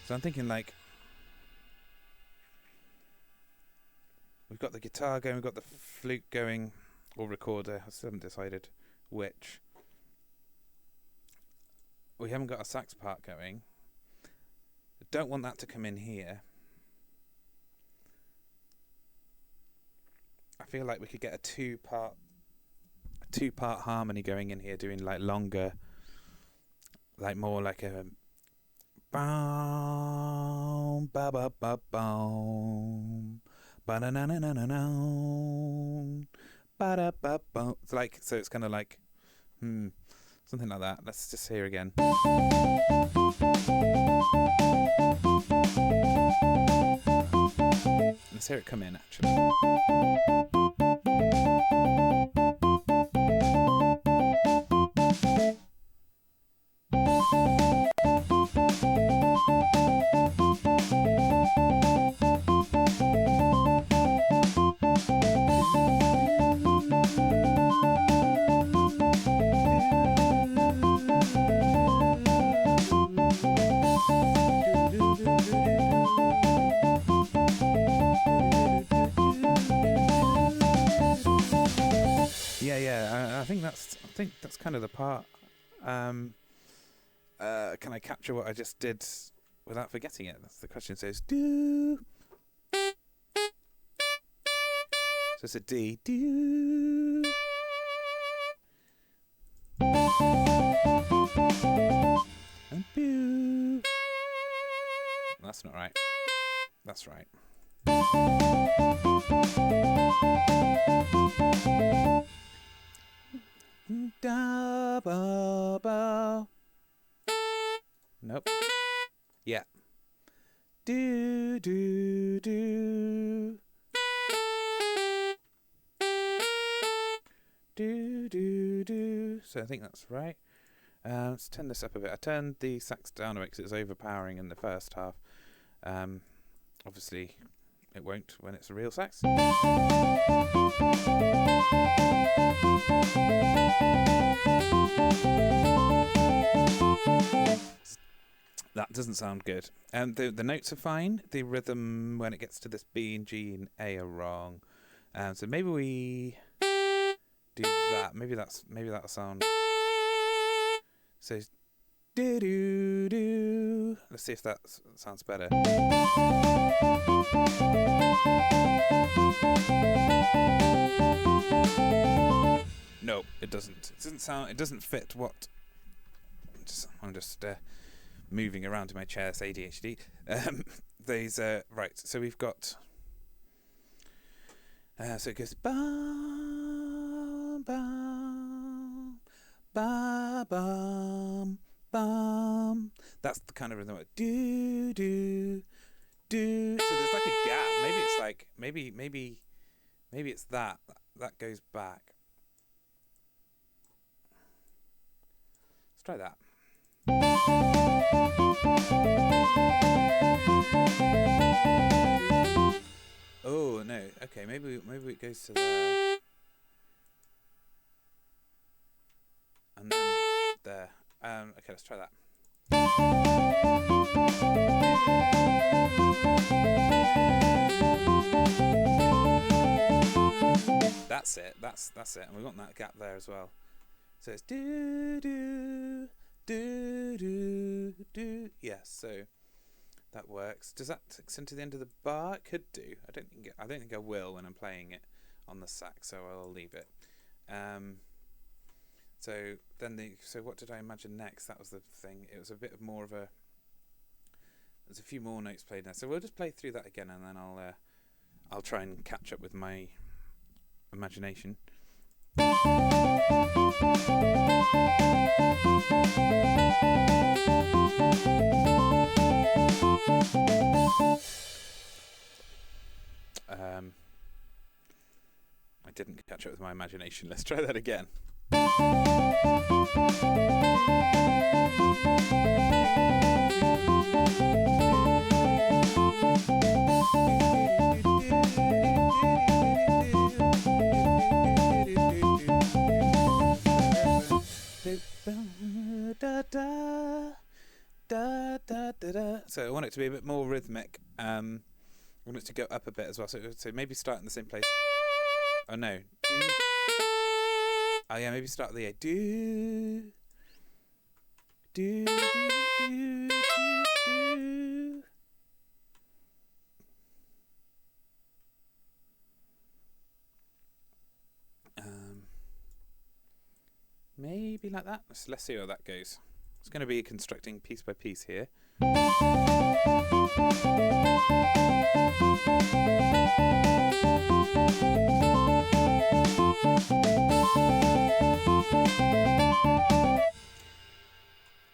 S1: So I'm thinking, like, we've got the guitar going, we've got the flute going, or recorder. I still haven't decided which. We haven't got a sax part going. I don't want that to come in here. I feel like we could get a 2-part harmony going in here, doing like longer, like more like a boom, ba ba ba boom, ba na na na na na na, ba da ba boom. It's like, so it's kind of like something like that. Let's just hear again. Let's hear it come in, actually. I think that's kind of the part. Can I capture what I just did without forgetting it? That's the question. So it's do. So it's a D. Do. And boo. That's not right. That's right. Da ba ba. Nope. Yeah. Do do do. Do do do. So I think that's right. Let's turn this up a bit. I turned the sax down a bit because it was overpowering in the first half. Obviously, it won't when it's a real sax. That doesn't sound good. The notes are fine. The rhythm when it gets to this B and G and A are wrong. So maybe we do that. Maybe that'll sound. So do do do. Let's see if that sounds better. No, it doesn't. It doesn't sound. It doesn't fit what. I'm just moving around in my chair. It's ADHD. These right. So we've got. So it goes bum bum ba bum bum. That's the kind of rhythm. Do do do. So there's like a gap. Maybe it's like maybe it's that goes back. Let's try that. Oh no. Okay, maybe it goes to there. And then there. Okay, let's try that. That's it. That's it. And we want that gap there as well. So it's do do do do do. Yes. So that works. Does that extend to the end of the bar? It could do. I don't think I will when I'm playing it on the sax. So I'll leave it. So what did I imagine next? That was the thing. It was a bit more of a. There's a few more notes played now. So we'll just play through that again, and then I'll try and catch up with my imagination. I didn't catch up with my imagination. Let's try that again. So I want it to be a bit more rhythmic. I want it to go up a bit as well. So maybe start in the same place. Oh no. Oh yeah, maybe start at the A. Do do do do do do. maybe like that. Let's see how that goes. It's going to be constructing piece by piece here.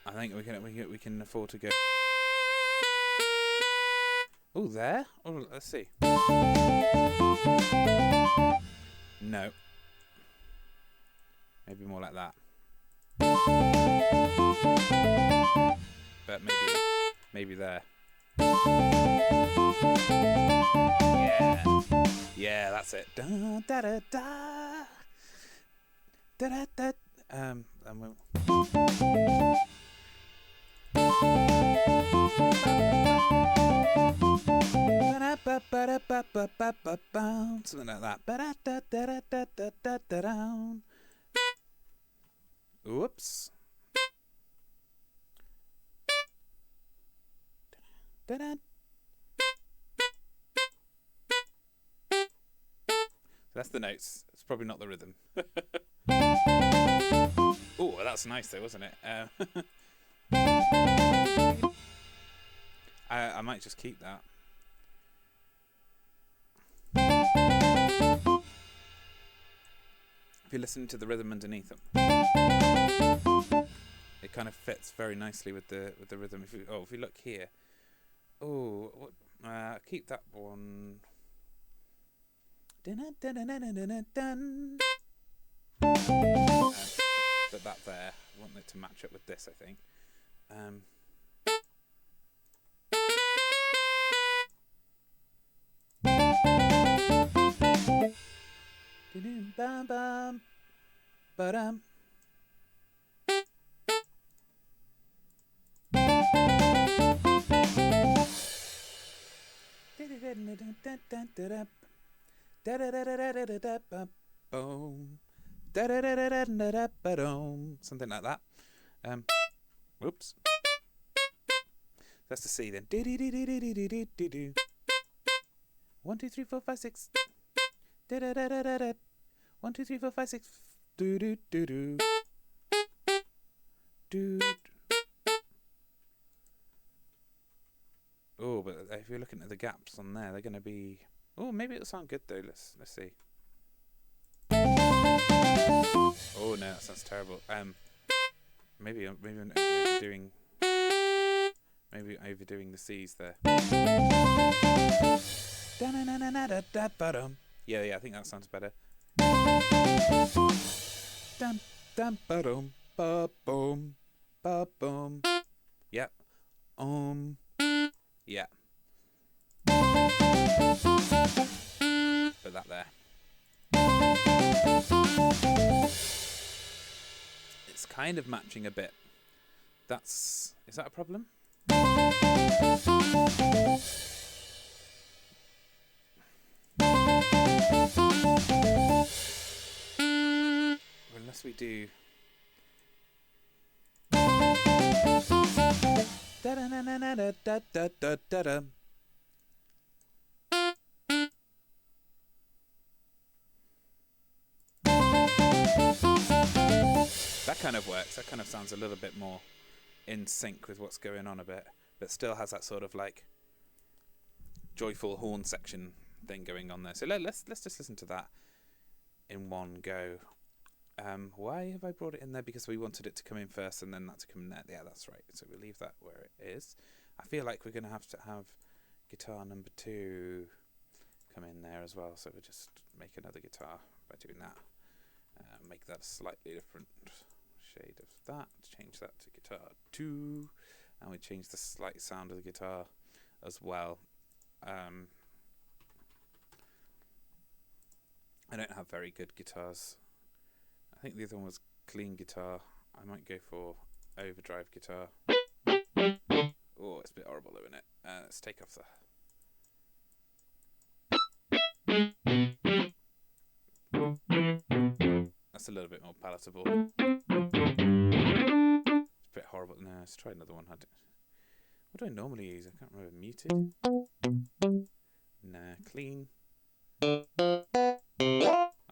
S1: I think we can afford to go. Oh, there. Oh, let's see. No. Maybe more like that. But maybe there. Yeah, that's it. Da da da da. Da da da. And we'll. Something like that. Whoops. That's the notes. It's probably not the rhythm. Oh, that's nice though, wasn't it? I might just keep that. If you listen to the rhythm underneath them, it kind of fits very nicely with the rhythm. If you look here, keep that one. But that there, I want it to match up with this, I think. Something like that. Whoops. That's the C then. 1, 2, 3, 4, 5, 6. 1, 2, 3, 4, 5, 6. Do do do do. Do. Oh, but if you're looking at the gaps on there, they're going to be. Oh, maybe it'll sound good though. Let's see. Oh no, that sounds terrible. Maybe I'm overdoing. Maybe overdoing the C's there. Yeah, I think that sounds better. Dum dum ba-dum ba boom ba boom. Yeah. Yeah. Put that there. It's kind of matching a bit. Is that a problem? Unless we do. Da-da-da-da-da-da-da-da-da. That kind of works. That kind of sounds a little bit more in sync with what's going on a bit, but still has that sort of like joyful horn section thing going on there. So let's just listen to that in one go. Why have I brought it in there? Because we wanted it to come in first and then that to come in there. Yeah, that's right. So we'll leave that where it is. I feel like we're going to have guitar number 2 come in there as well. So we'll just make another guitar by doing that. Make that a slightly different shade of that. Change that to guitar 2. And we change the slight sound of the guitar as well. I don't have very good guitars. I think the other one was clean guitar. I might go for overdrive guitar. Oh, it's a bit horrible though, isn't it? Let's take off the... That's a little bit more palatable. It's a bit horrible. No, let's try another one. What do I normally use? I can't remember. Muted? Nah, clean. Oh,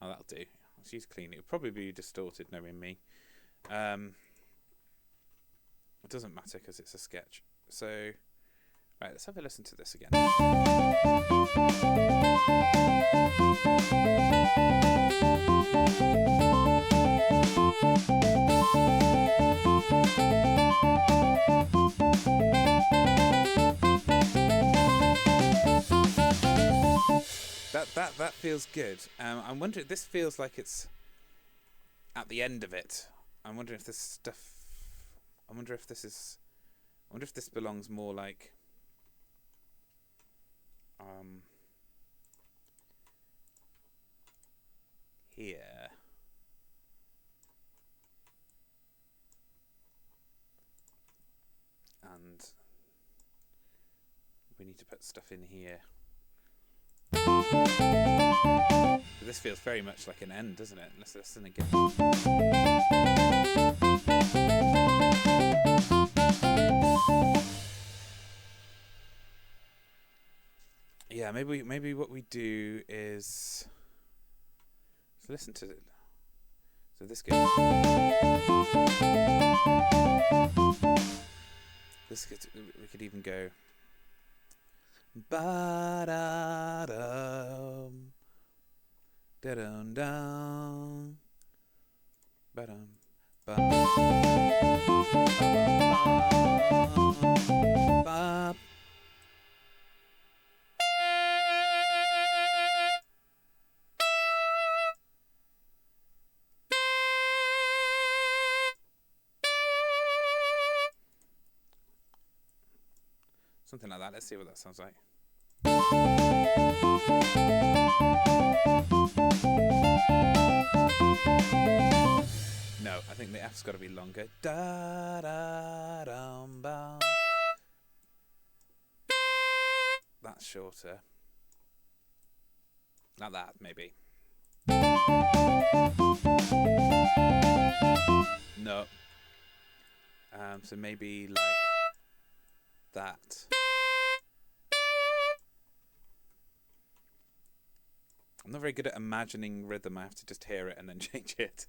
S1: that'll do. Let's use clean. It would probably be distorted knowing me. It doesn't matter because it's a sketch. So, right, let's have a listen to this again. That feels good. I'm wondering. This feels like it's at the end of it. I'm wondering if this stuff. I wonder if this belongs more like. Here. And we need to put stuff in here. This feels very much like an end, doesn't it? Let's listen again. Yeah, maybe what we do is listen to it. So this goes. We could even go. Ba-da-dum, da-dum-dum, ba-dum, ba-ba-ba-ba. Something like that. Let's see what that sounds like. No, I think the F's got to be longer. Da da dum bum. That's shorter. Like that, maybe. No. So maybe like that. I'm not very good at imagining rhythm. I have to just hear it and then change it.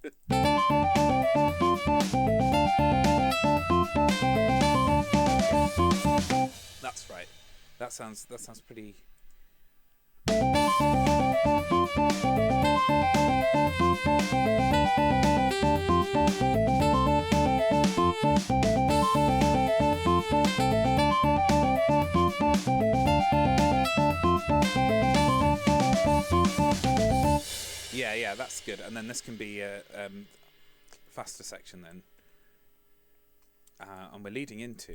S1: That's right. That sounds pretty. Yeah, that's good. And then this can be a faster section then. And we're leading into.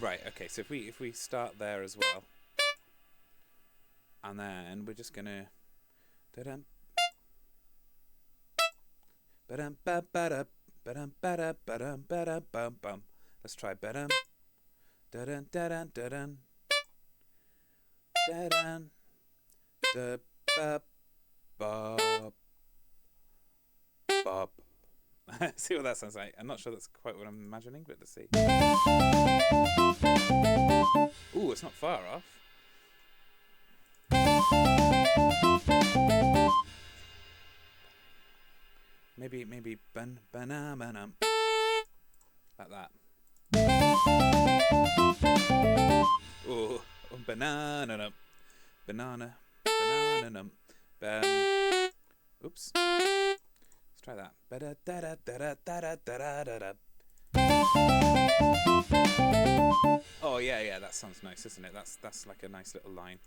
S1: Right. Okay. So if we start there as well, and then we're just gonna. Da-dum. Ba-dum ba-ba-da. Ba-dum ba-da ba-dum ba-da bum bum. Let's try ba-dum. Da-dun da-dun da-dun. Da-dun. Da-ba. Bob. Bob. See what that sounds like. I'm not sure that's quite what I'm imagining, but let's see. Ooh, it's not far off. Maybe banana like that. Ooh, banana. Oops. Let's try that. Oh yeah, that sounds nice, isn't it? That's like a nice little line.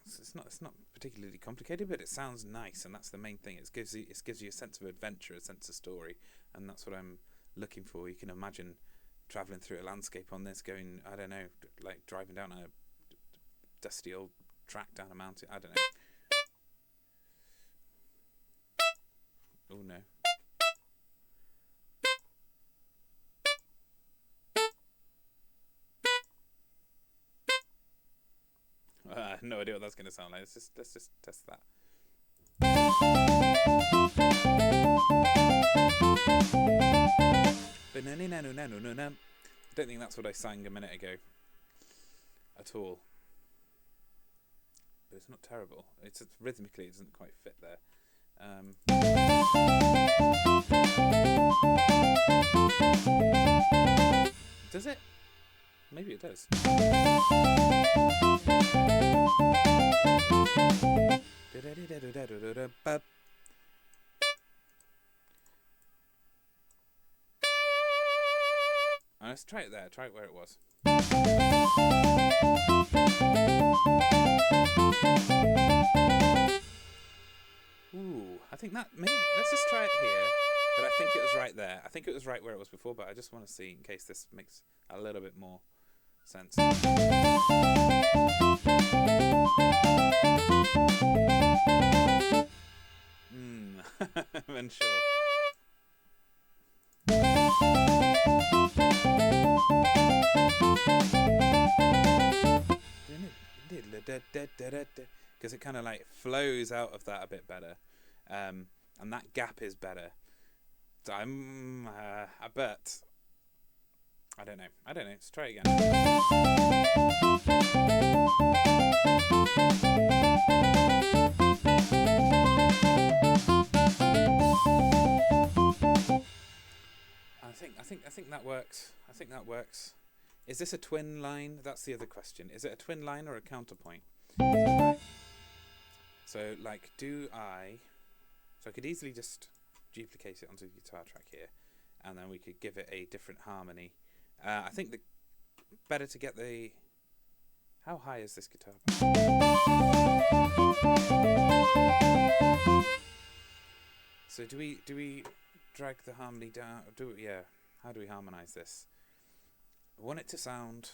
S1: It's not particularly complicated, but it sounds nice, and that's the main thing. It gives you a sense of adventure, a sense of story, and that's what I'm looking for. You can imagine traveling through a landscape on this, going, I don't know, like driving down a dusty old track down a mountain. I don't know. Oh no. No idea what that's going to sound like. Let's just test that. I don't think that's what I sang a minute ago at all. But it's not terrible. It's rhythmically, it doesn't quite fit there. Does it? Maybe it does. Let's try it there. Try it where it was. Ooh, I think that maybe. Let's just try it here. But I think it was right there. I think it was right where it was before, but I just want to see in case this makes a little bit more sense. I'm unsure. Because it kind of like flows out of that a bit better, and that gap is better. So but I don't know. Let's try it again. I think that works. I think that works. Is this a twin line? That's the other question. Is it a twin line or a counterpoint? So, like, So I could easily just duplicate it onto the guitar track here, and then we could give it a different harmony. I think better to get the... How high is this guitar? So do we drag the harmony down? How do we harmonize this? I want it to sound...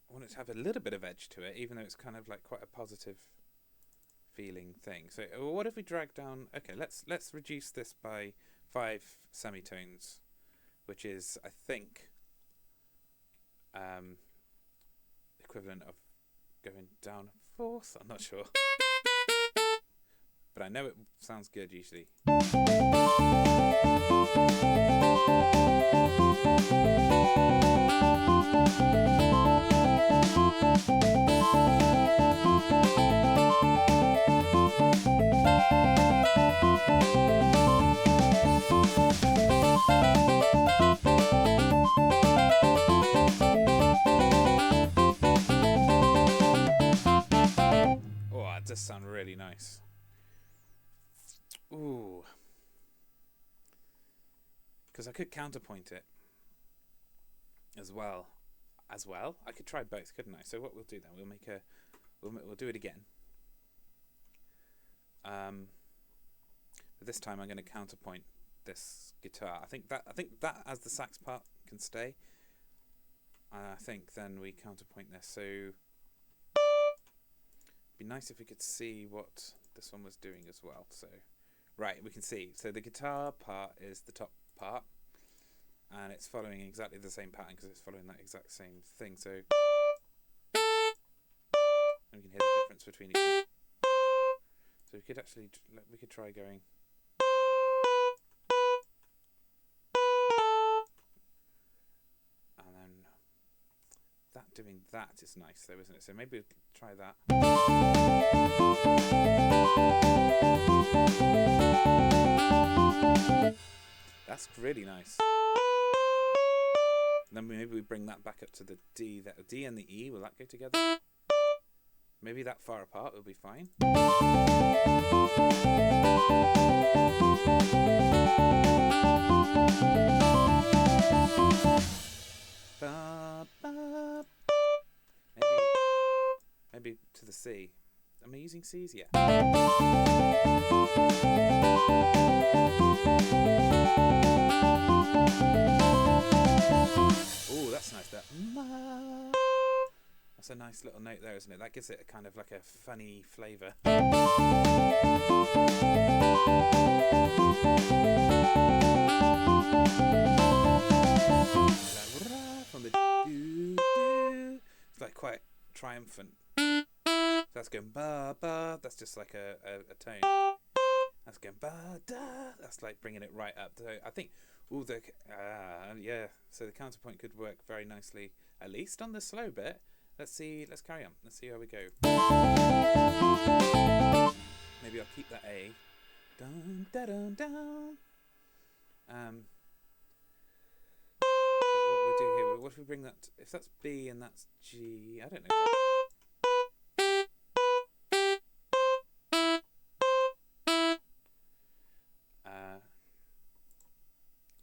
S1: I want it to have a little bit of edge to it, even though it's kind of like quite a positive feeling thing. So what if we drag down... Okay, let's reduce this by 5 semitones, which is, I think, equivalent of going down a fourth. I'm not sure. But I know it sounds good usually. Oh, that does sound really nice. Ooh. Because I could counterpoint it as well. I could try both, couldn't I? So what we'll do then, we'll do it again. But this time I'm going to counterpoint this guitar. I think that as the sax part can stay. I think then we counterpoint this. So it'd be nice if we could see what this one was doing as well. So right, we can see. So the guitar part is the top part, and it's following exactly the same pattern because it's following that exact same thing. So and we can hear the difference between each one. So we could try going. And then doing that is nice though, isn't it? So maybe we'll try that. That's really nice. And then maybe we bring that back up to the D. The D and the E, will that go together? Maybe that far apart will be fine. Maybe to the C. Am I using C's? Yeah. Oh, that's nice. That's a nice little note there, isn't it? That gives it a kind of like a funny flavour. From the doo-doo. It's like quite triumphant. So that's going ba ba. That's just like a tone. That's going ba-da. That's like bringing it right up. So I think all the so the counterpoint could work very nicely, at least on the slow bit. Let's carry on. Let's see how we go. Maybe I'll keep that A. Dun, da, dun, dun. What we do here? What if we bring that? If that's B and that's G, I don't know.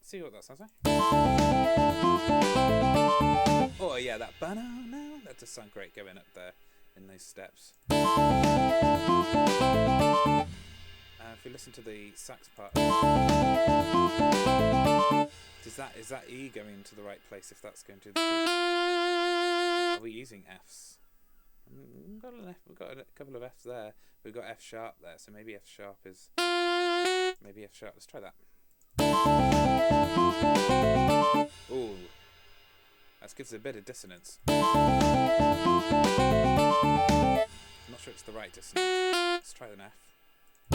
S1: See what that sounds like. Oh yeah, that banana. That does sound great going up there in those steps. If we listen to the sax part, is that E going into the right place? If that's going to the, are we using Fs? We've got an F. We've got a couple of Fs there. We've got F sharp there, so maybe F sharp is. Maybe F sharp. Let's try that. Ooh, that gives it a bit of dissonance. I'm not sure it's the right dissonance. Let's try an F. I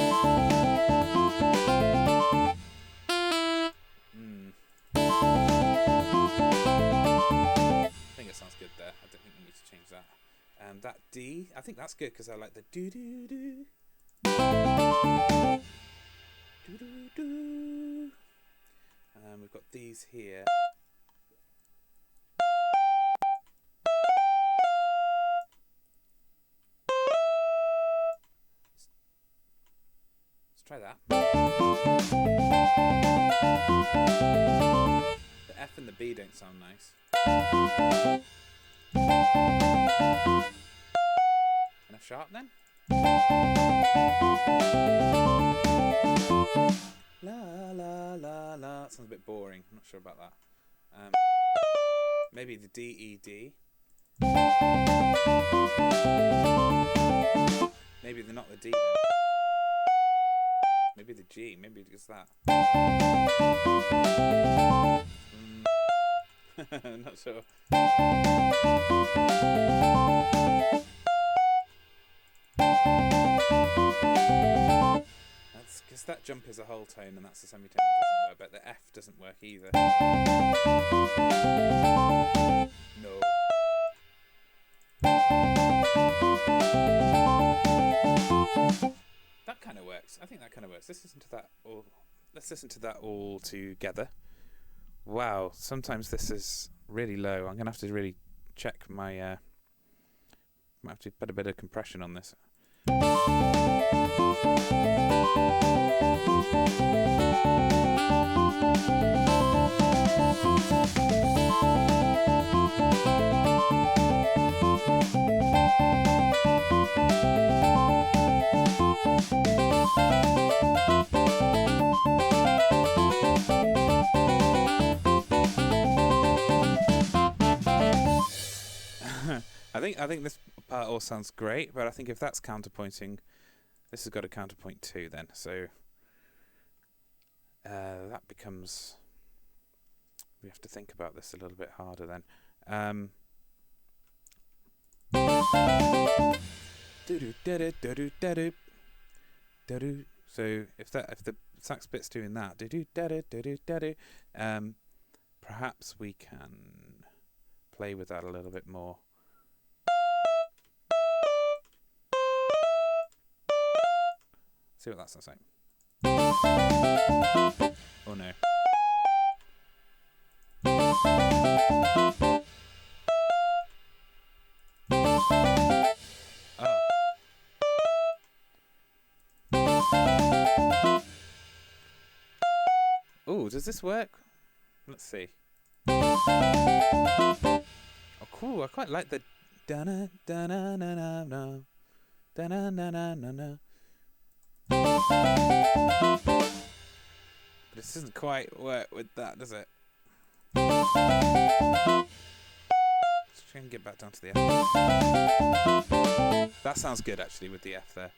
S1: think it sounds good there. I don't think we need to change that. That D, I think that's good because I like the do do do. Do do do. We've got these here. Let's try that. The F and the B don't sound nice. An F sharp then? La la la la. That sounds a bit boring. I'm not sure about that. Maybe the D E D. Maybe they're not the D then. Maybe the G. Maybe it's that. Not sure. That's because that jump is a whole tone and that's a semitone. It doesn't work, but the F doesn't work either. No. That kind of works. I think that kind of works. Let's listen to that all together. Wow, sometimes this is really low. I'm going to have to really check my... might have to put a bit of compression on this. I think this part all sounds great, but I think if that's counterpointing, this has got a counterpoint too then. So that becomes... we have to think about this a little bit harder then. So if the sax bit's doing that, perhaps we can play with that a little bit more. See what that sounds like. Oh no. Oh, does this work? Let's see. Oh, cool. I quite like the da-na da-na na na na da-na na na na na. But this doesn't quite work with that, does it? Let's try and get back down to the F. That sounds good actually with the F there.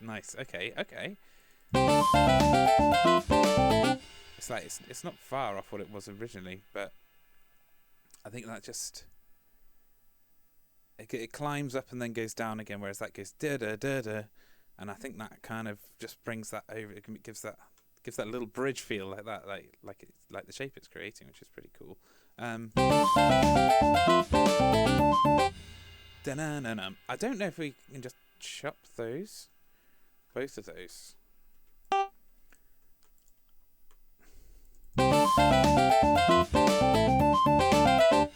S1: Nice. Okay. It's like it's not far off what it was originally, but I think that just it climbs up and then goes down again, whereas that goes da da da da, and I think that kind of just brings that over. It gives that little bridge feel like that, like the shape it's creating, which is pretty cool. I don't know if we can just chop those, both of those.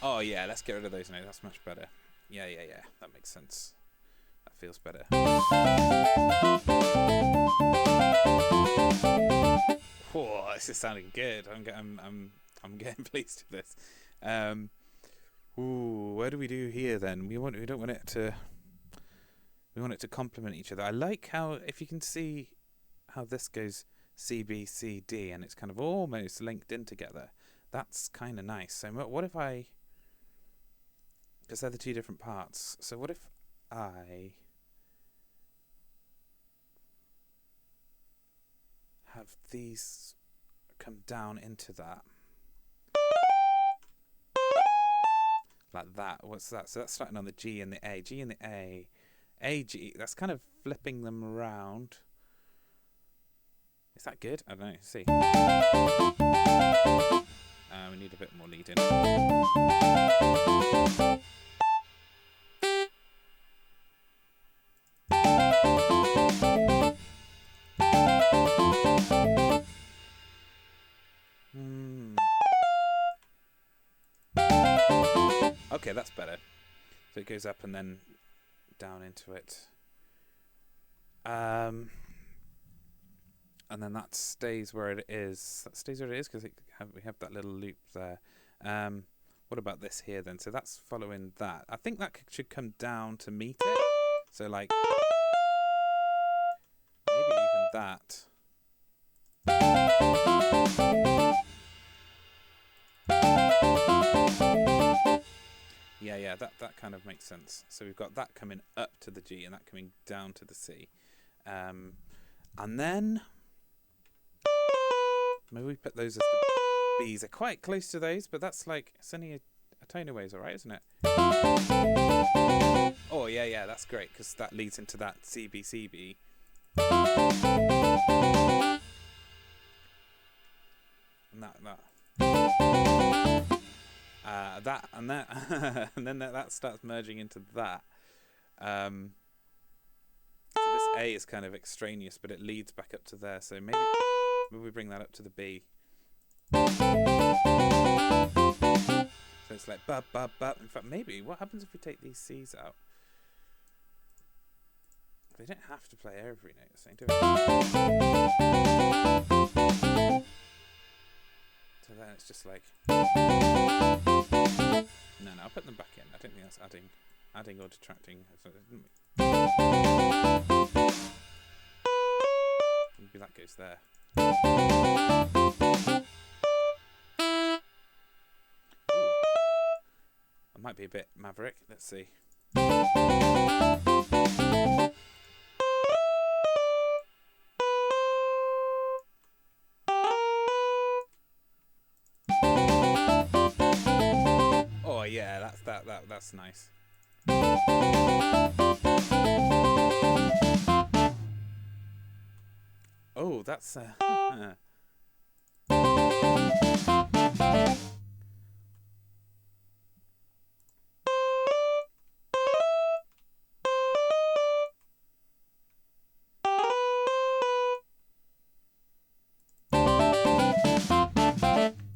S1: Oh yeah, let's get rid of those now. That's much better. Yeah. That makes sense. That feels better. Whoa, this is sounding good. I'm getting pleased with this. What do we do here then? We want it to complement each other. I like how, if you can see how this goes C B C D and it's kind of almost linked in together. That's kind of nice. So what if I, because they're the two different parts. So what if I have these come down into that? Like that. What's that? So that's starting on the G and the A. G and the A. A, G. That's kind of flipping them around. Is that good? I don't know. Let's see. We need a bit more lead in. Okay, that's better. So it goes up and then down into it. And then that stays where it is. That stays where it is because we have that little loop there. What about this here then? So that's following that. I think that should come down to meet it. So like maybe even that. Yeah, that kind of makes sense. So we've got that coming up to the G and that coming down to the C. And then maybe we put those as the Bs. They're quite close to those, but that's like, it's only a tone away, alright, isn't it? Oh, yeah, that's great, because that leads into that CB. And that and then that starts merging into that. So this A is kind of extraneous, but it leads back up to there. So maybe we bring that up to the B. So it's like ba ba ba. In fact, maybe what happens if we take these C's out? They don't have to play every note the same, do they? So then it's just like. No, I'll put them back in. I don't think that's adding or detracting. Maybe that goes there. Ooh. That might be a bit maverick. Let's see. Oh yeah, that's nice. Oh, that's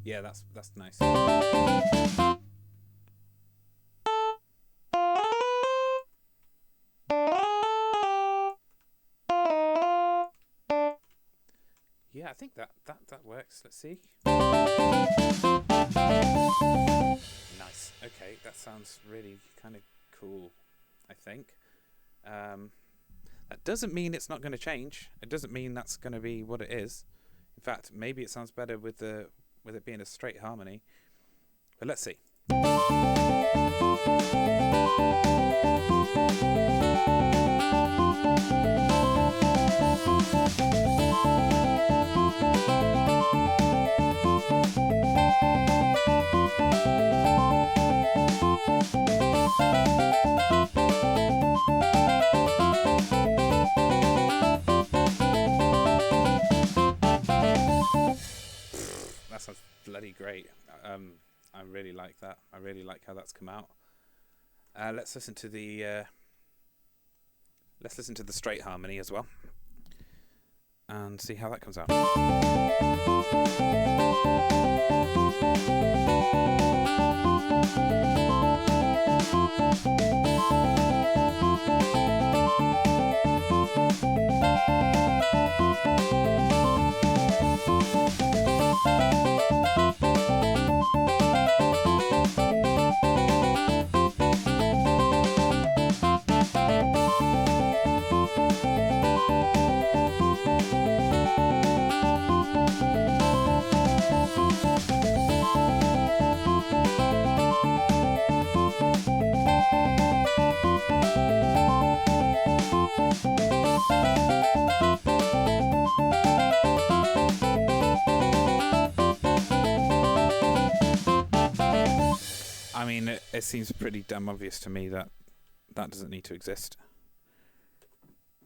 S1: yeah, that's nice. Yeah, I think that works. Let's see. Nice. Okay, that sounds really kind of cool, I think. That doesn't mean it's not going to change. It doesn't mean that's going to be what it is. In fact, maybe it sounds better with it being a straight harmony. But let's see. great. I really like that. I really like how that's come out. Let's listen to the straight harmony as well, and see how that comes out. I mean, it seems pretty damn obvious to me that that doesn't need to exist.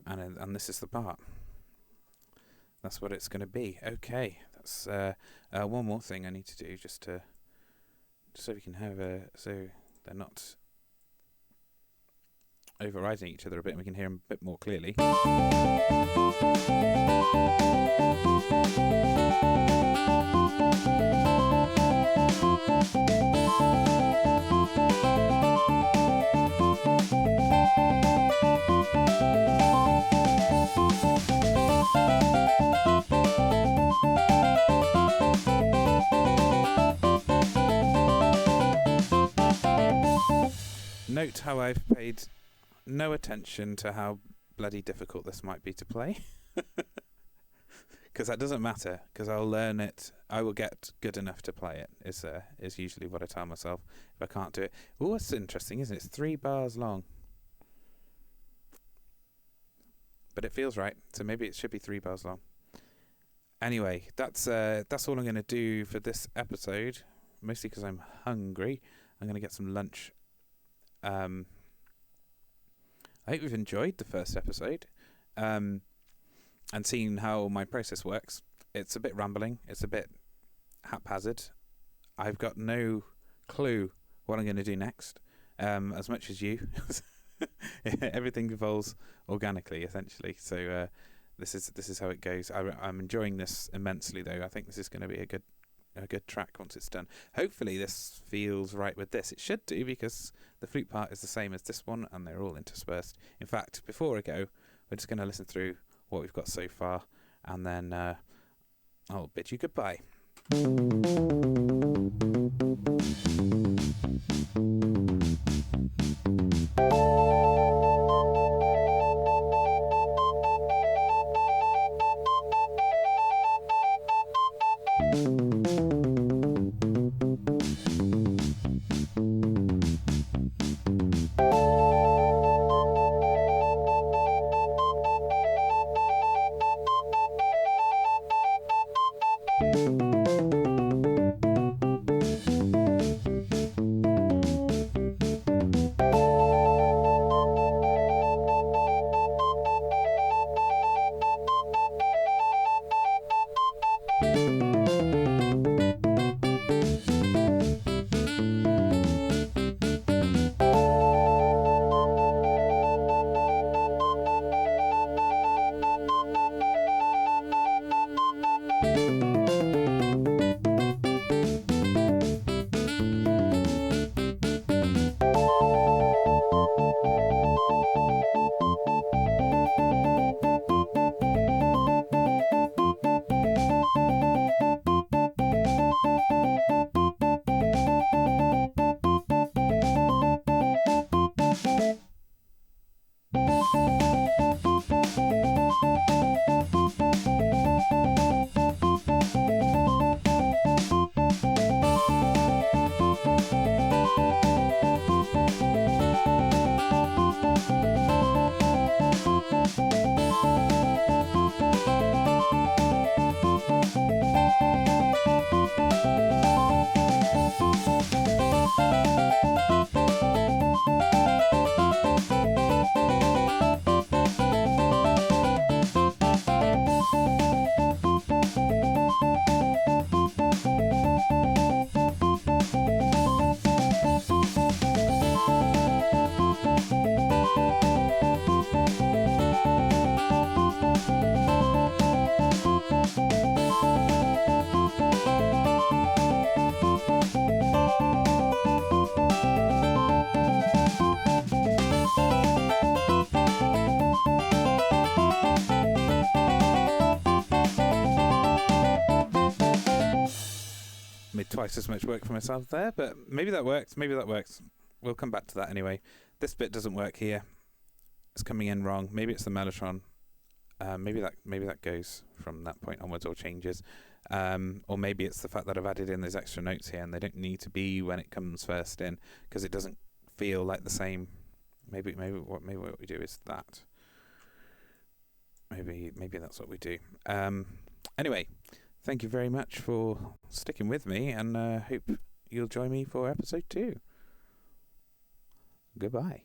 S1: And this is the part. That's what it's going to be. Okay, that's one more thing I need to do just so we can have so they're not overriding each other a bit and we can hear them a bit more clearly. Note how I've paid no attention to how bloody difficult this might be to play. Because that doesn't matter, because I'll learn it. I will get good enough to play it, is usually what I tell myself if I can't do it. Oh, it's interesting, isn't it? It's 3 bars long. But it feels right, so maybe it should be 3 bars long. Anyway, that's all I'm going to do for this episode, mostly because I'm hungry. I'm going to get some lunch. I hope you've enjoyed the first episode and seen how my process works. It's a bit rambling. It's a bit haphazard. I've got no clue what I'm going to do next, as much as you. Everything evolves organically, essentially. So this is how it goes. I'm enjoying this immensely, though. I think this is going to be a good track once it's done. Hopefully this feels right with this. It should do, because the flute part is the same as this one and they're all interspersed. In fact, before I go, we're just going to listen through what we've got so far, and then I'll bid you goodbye. did twice as much work for myself there, but maybe that works. We'll come back to that anyway. This bit doesn't work here. It's coming in wrong. Maybe it's the mellotron. Maybe that goes from that point onwards or changes. Or maybe it's the fact that I've added in those extra notes here and they don't need to be when it comes first in because it doesn't feel like the same. Maybe what we do is that. Maybe that's what we do. Anyway, thank you very much for sticking with me, and hope you'll join me for episode 2. Goodbye.